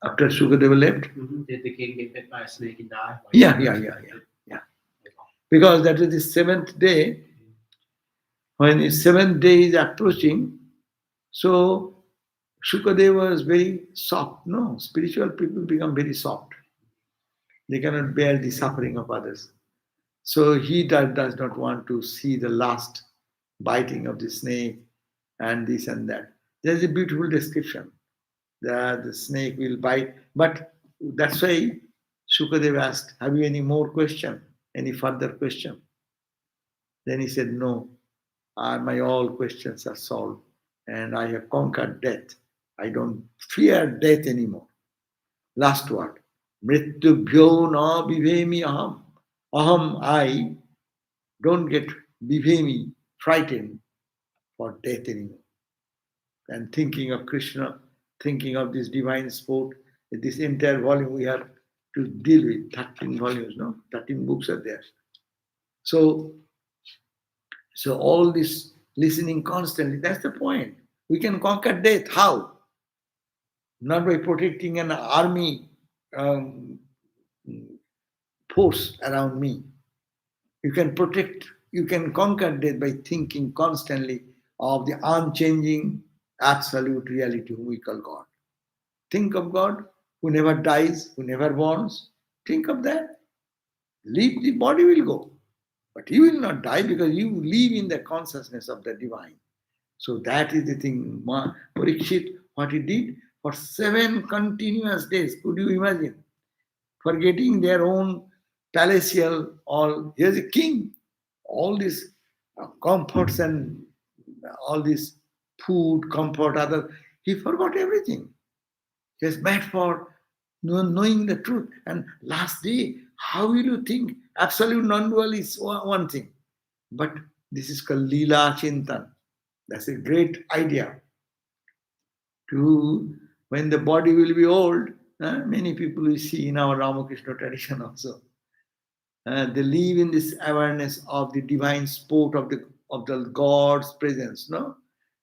After Shukadeva left? Did the king get bit by a snake and die? Yeah. Because that is the 7th day. When the 7th day is approaching, so Shukadeva is very soft. No, spiritual people become very soft. They cannot bear the suffering of others. So he does not want to see the last biting of the snake and this and that. There's a beautiful description that the snake will bite. But that's why Shukadeva asked, have you any more question? Any further question? Then he said, no, my all questions are solved and I have conquered death. I don't fear death anymore. Last word. Mrityubhyo na vivemi aham. Aham, I don't get vivemi, frightened for death anymore. And thinking of Krishna, thinking of this divine sport, this entire volume we have to deal with, 13 volumes, no? 13 books are there. So all this listening constantly, that's the point. We can conquer death. How? Not by protecting an army force around me. You can conquer death by thinking constantly of the unchanging, absolute reality whom we call God. Think of God who never dies, who never wants. Think of that. Leave, the body will go. But you will not die because you live in the consciousness of the divine. So that is the thing. Parikshit, what he did for 7 continuous days. Could you imagine? Forgetting their own palatial, here's a king. All these comforts and all this food, comfort, other. He forgot everything. He was mad for knowing the truth. And last day, how will you think? Absolute non-dual is one thing. But this is called Leela Chintan. That's a great idea. To when the body will be old, many people we see in our Ramakrishna tradition also. They live in this awareness of the divine sport of the God's presence. No,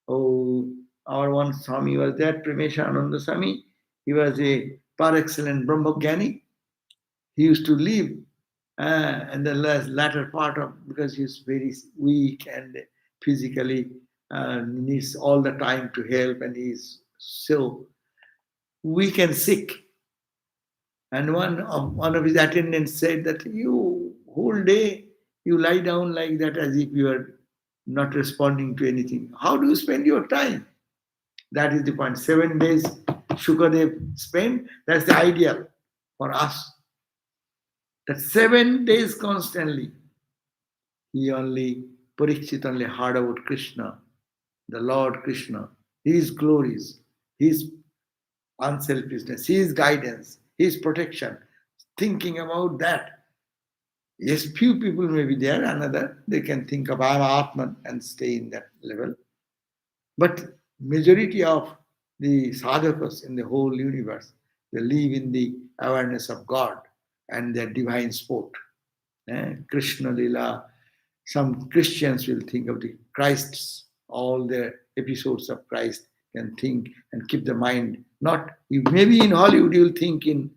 oh, our one Swami was there, Premesha Ananda Swami. He was a par excellence Brahmajnani. He used to live in the latter part of, because he's very weak and physically needs all the time to help, and he's so weak and sick. And one of his attendants said that you whole day you lie down like that as if you are not responding to anything. How do you spend your time? That is the point. 7 days Shukadev spent. That's the ideal for us. That 7 days constantly, Parikshit only heard about Krishna, the Lord Krishna, His glories, His unselfishness, His guidance, His protection, thinking about that. Yes, few people may be there, another, they can think of I am Atman and stay in that level. But majority of the sadhakas in the whole universe, they live in the awareness of God and their divine sport. Krishna Lila. Some Christians will think of the Christ's, all the episodes of Christ, can think and keep the mind. Not, you maybe in Hollywood you will think you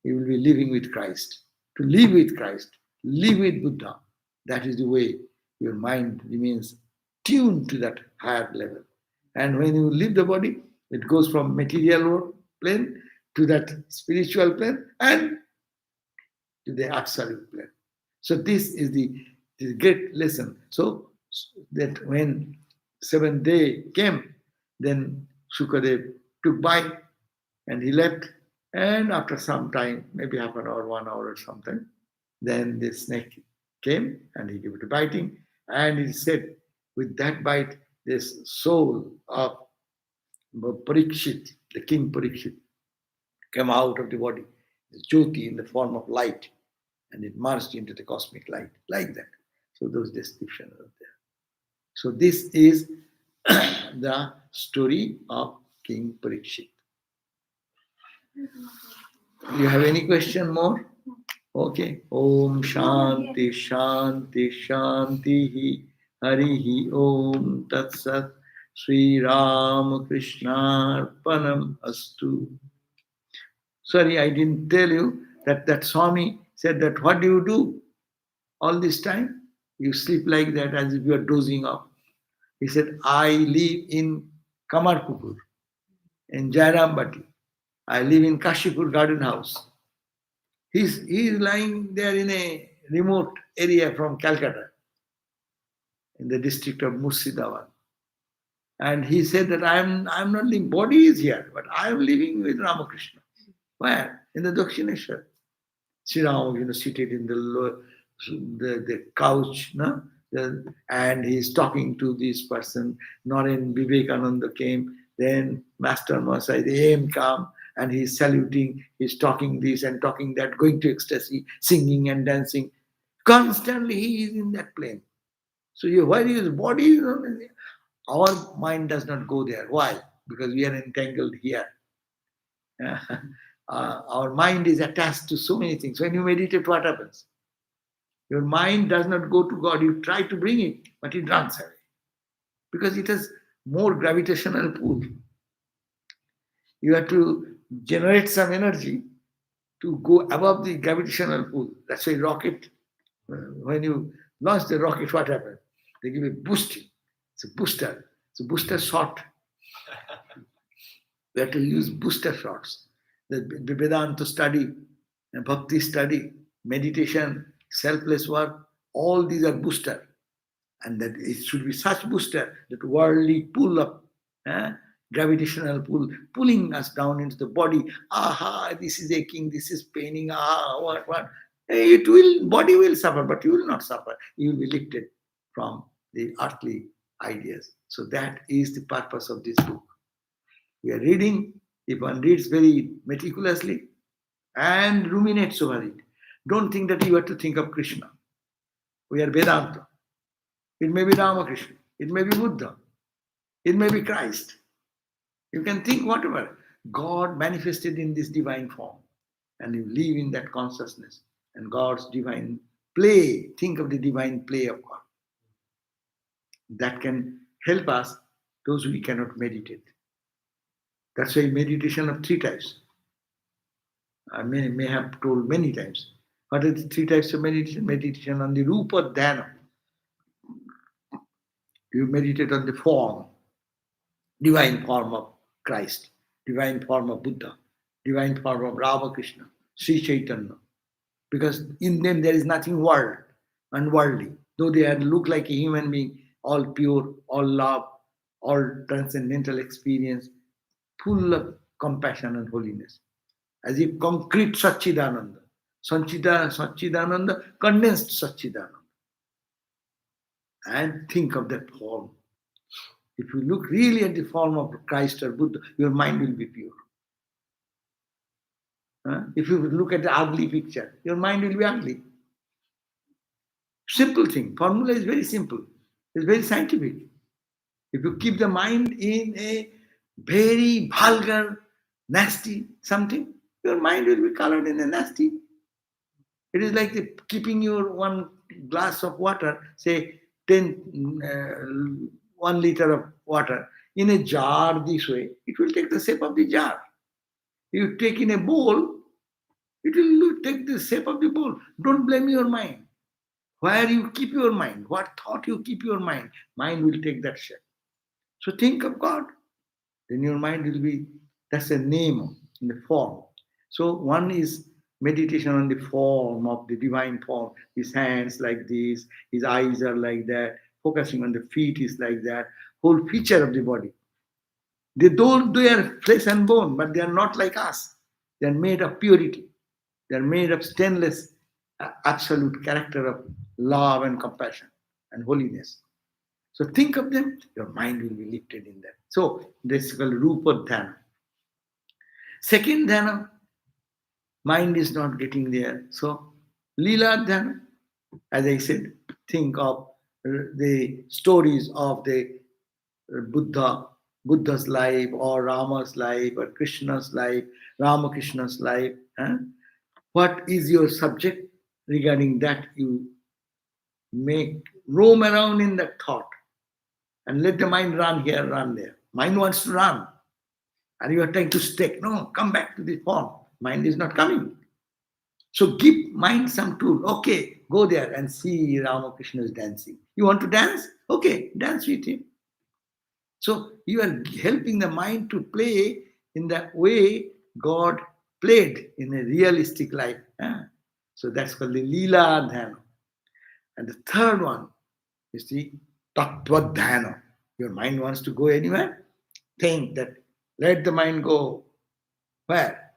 will be living with Christ. To live with Christ, live with Buddha. That is the way your mind remains tuned to that higher level. And when you leave the body, it goes from material plane to that spiritual plane and to the absolute plane. So this is the great lesson. So that when 7th day came, then Shukadev took bite and he left. And after some time, maybe half an hour, 1 hour or something, then the snake came and he gave it a biting. And he said, with that bite, this soul of Parikshit, the king Parikshit, came out of the body, the Jyoti in the form of light, and it merged into the cosmic light, like that. So those descriptions are there. So this is the story of King Parikshit. You have any question more? Okay. Om Shanti Shanti Shanti Harihi Om Tat Sat Sri Ram Krishna Arpanam Astu. Sorry, I didn't tell you that Swami said that what do you do all this time? You sleep like that as if you are dozing off. He said, I live in Kamarpupur, in Jairambati. I live in Kashipur Garden House. He's lying there in a remote area from Calcutta, in the district of Murshidabad. And he said that I'm not living, body is here, but I am living with Ramakrishna. Where? In the Dakshineshwar. Sri Rama, seated in the couch, no? And he's talking to this person. Naren Vivekananda came. Then Master Masai, the AM come, and he's saluting. He's talking this and talking that, going to ecstasy, singing and dancing. Constantly he is in that plane. So while his body is not there, our mind does not go there. Why? Because we are entangled here. Our mind is attached to so many things. When you meditate, what happens? Your mind does not go to God. You try to bring it, but it runs away. Because it has more gravitational pull. You have to generate some energy to go above the gravitational pull. That's why rocket, when you launch the rocket, what happens? They give a boosting. It's a booster. It's a booster shot. We have to use booster shots. The Vedanta study, Bhakti study, meditation, selfless work, all these are booster. And that it should be such booster that worldly pull up, gravitational pull, pulling us down into the body. Aha, this is aching, this is paining, what. Body will suffer, but you will not suffer. You will be lifted from the earthly ideas. So that is the purpose of this book. We are reading. If one reads very meticulously and ruminates over it, don't think that you have to think of Krishna. We are Vedanta. It may be Ramakrishna. It may be Buddha. It may be Christ. You can think whatever. God manifested in this divine form. And you live in that consciousness and God's divine play. Think of the divine play of God. That can help us, those who cannot meditate. That's why meditation of three types. I may have told many times. What are the three types of meditation? Meditation on the Rupa Dhyana. You meditate on the form, divine form of Christ, divine form of Buddha, divine form of Ramakrishna, Sri Chaitanya. Because in them there is nothing unworldly. Though they look like a human being, all pure, all love, all transcendental experience, full of compassion and holiness. As if concrete Satchidananda. Satchidananda, condensed Satchidananda. And think of that form. If you look really at the form of Christ or Buddha, your mind will be pure. If you look at the ugly picture, your mind will be ugly. Simple thing. Formula is very simple. It's very scientific. If you keep the mind in a very vulgar, nasty something, your mind will be colored in a nasty. It is like keeping your one glass of water, say 1 liter of water, in a jar this way, it will take the shape of the jar. You take in a bowl, it will take the shape of the bowl. Don't blame your mind. Where you keep your mind, what thought you keep your mind will take that shape. So think of God. Then your mind will be, that's a name in the form. So one is meditation on the form of the divine form. His hands like this, his eyes are like that, focusing on the feet is like that, whole feature of the body. They are flesh and bone, but they are not like us. They are made of purity. They are made of stainless, absolute character of love and compassion and holiness. So think of them, your mind will be lifted in that. So this is called Rupa Dhyana. Second Dhyana, mind is not getting there. So Leela Dhyana, as I said, think of the stories of the Buddha's life or Rama's life or Krishna's life, Ramakrishna's life. What is your subject? Regarding that, you roam around in that thought and let the mind run here, run there. Mind wants to run. And you are trying to stick. No, come back to the form. Mind is not coming. So give mind some tool. Okay, go there and see Ramakrishna is dancing. You want to dance? Okay, dance with him. So you are helping the mind to play in the way God played in a realistic life. So that's called the Leela Dhyana. And the third one is the Tattva Dhyana. Your mind wants to go anywhere? Think that, let the mind go. Where?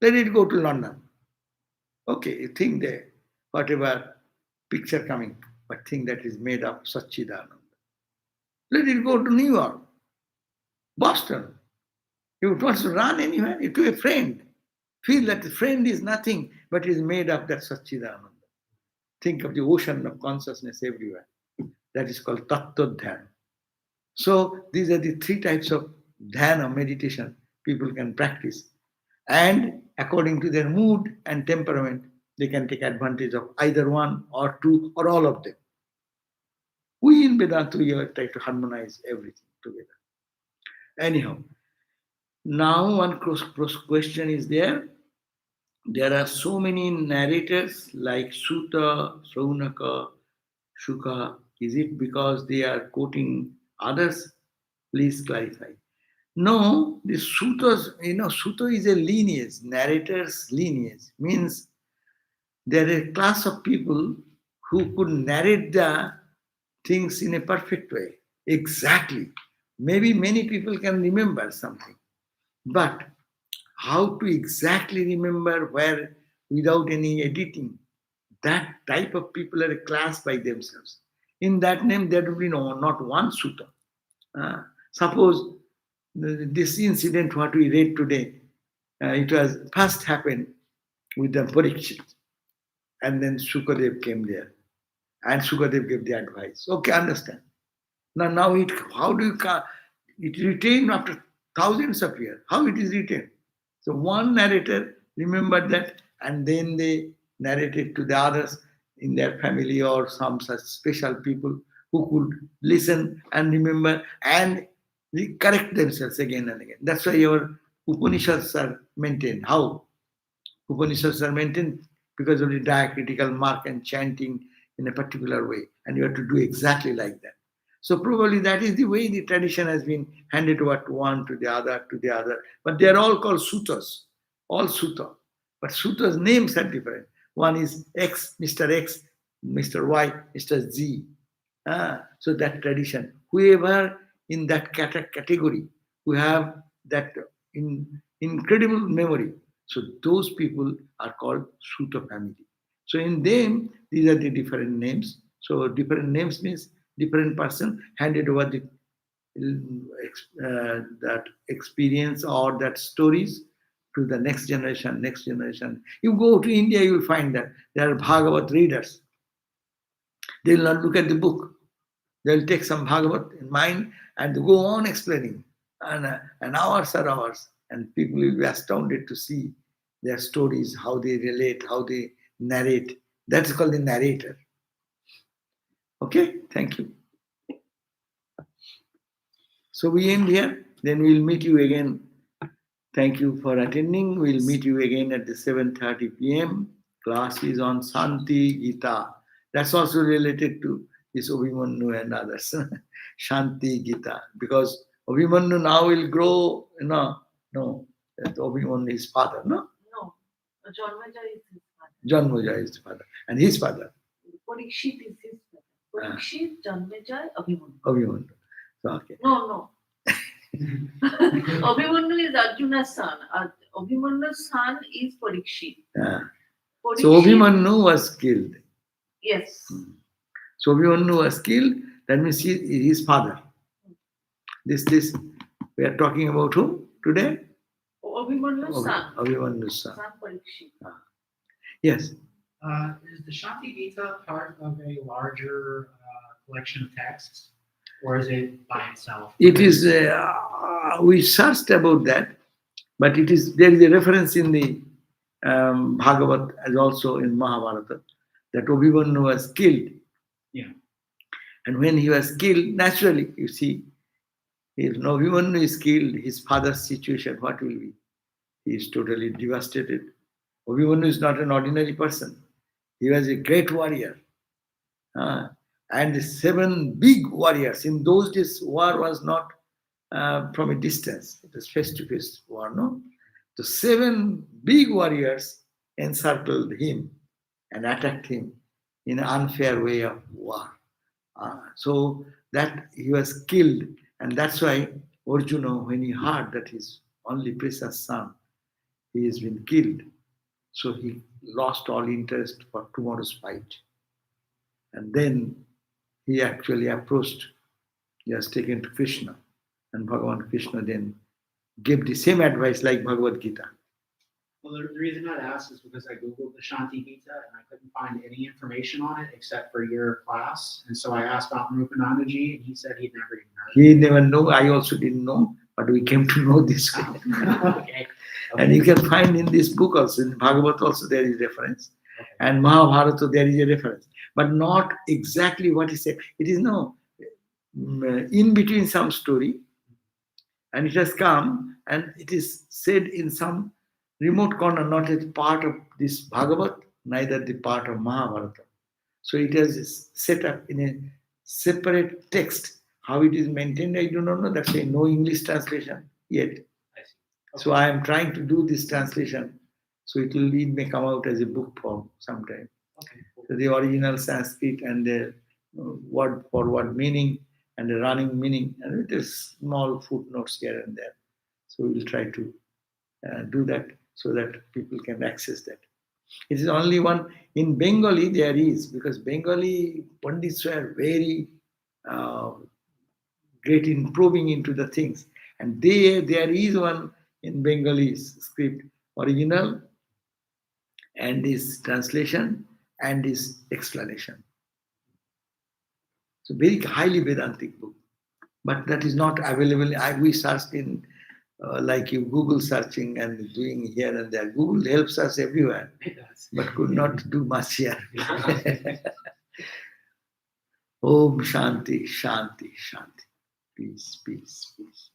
Let it go to London. Okay, you think there, whatever picture coming, but think that is made of Satchidananda. Let it go to New York, Boston. You want to run anywhere, to a friend. Feel that the friend is nothing, but is made of that Satchidananda. Think of the ocean of consciousness everywhere. That is called Tattva Dhyana. So these are the three types of dhyana meditation people can practice. And according to their mood and temperament, they can take advantage of either one or two or all of them. We in Vedanta, we try to harmonize everything together. Anyhow, now one question is there. There are so many narrators like Sutta, Saunaka, Shuka. Is it because they are quoting others? Please clarify. No, the suttas, sutta is a lineage, narrator's lineage. Means there are a class of people who could narrate the things in a perfect way. Exactly. Maybe many people can remember something. But how to exactly remember where without any editing, that type of people are a class by themselves. In that name, there will be not one sutta. Suppose this incident, what we read today, it was first happened with the Parikshit, and then Sukadev came there, and Sukadev gave the advice. Okay, understand. Now it, how do you, it retained after thousands of years. How it is retained? So one narrator remembered that, and then they narrated to the others in their family or some such special people who could listen and remember and correct themselves again and again. That's why our Upanishads are maintained. How? Upanishads are maintained because of the diacritical mark and chanting in a particular way, and you have to do exactly like that. So probably that is the way the tradition has been handed over to one to the other to the other. But they are all called suttas, all sutta. But suttas names are different. One is X, Mr. X, Mr. Y, Mr. Z. So that tradition, whoever in that category who have that incredible memory, so those people are called Sutta family. So in them, these are the different names. So different names means different person handed over the that experience or that stories to the next generation, next generation. You go to India, you will find that there are Bhagavat readers. They will not look at the book. They'll take some Bhagavat in mind and go on explaining. And hours are hours. And people will be astounded to see their stories, how they relate, how they narrate. That's called the narrator. Okay, thank you. So we end here. Then we'll meet you again. Thank you for attending. We'll meet you again at the 7:30 p.m. Class is on Santi Gita. That's also related to this Abhimanyu and others. Shanti Gita. Because Abhimanyu now will grow, no, that Abhimanyu is father, no? No, Janmaja is his father. Janmaja is father. And his father? Parikshit is his father. Parikshit, Janmaja, Abhimanyu. Abhimanyu. So, okay. No. Abhimanyu is Arjuna's son. Abhimanyu's son is Parikshit. So Abhimanyu was killed. Yes. So Abhimanyu was killed. That means he is his father. This we are talking about whom today? Abhimanyu's son. Abhimanyu's son. Son Parikshit. Yes. Is the Shanti Gita part of a larger collection of texts, or is it by itself? It is. We searched about that, but it is. There is a reference in the Bhagavat as also in Mahabharata that Abhimanyu was killed. Yeah. And when he was killed, naturally, you see, if Abhimanyu is killed, his father's situation, what will be? He is totally devastated. Abhimanyu is not an ordinary person. He was a great warrior. And the 7 big warriors. In those days, war was not from a distance. It was face-to-face war, no? The 7 big warriors encircled him and attacked him in an unfair way of war. So that he was killed. And that's why Arjuna, when he heard that his only precious son, he has been killed, so he lost all interest for tomorrow's fight. And then he actually approached, he was taken to Krishna. And Bhagavan Krishna then gave the same advice like Bhagavad Gita. Well, the reason I asked is because I Googled the Shanti Gita and I couldn't find any information on it except for your class. And so I asked Rupanandaji and he said he'd never even heard He never knew, I also didn't know, but we came to know this way. Okay. And you can find in this book also, in Bhagavad also there is reference. Okay. And Mahabharata there is a reference. But not exactly what he said. It is no in between some story. And it has come and it is said in some remote corner, not as part of this Bhagavat, neither the part of Mahabharata. So it is set up in a separate text. How it is maintained, I do not know. That's why no English translation yet. I see. Okay. So I am trying to do this translation. So it may come out as a book form sometime. Okay. Cool. So the original Sanskrit and the word for word meaning and the running meaning, and with a small footnotes here and there. So we'll try to do that so that people can access that. It is only one in Bengali there is, because Bengali Pandits were very great in probing into the things. And there is one in Bengali script, original, and his translation and his explanation. So very highly Vedantic book. But that is not available. We searched in, like you Google searching and doing here and there. Google helps us everywhere, It does. but could not do much here. Om Shanti, Shanti, Shanti. Peace, peace, peace.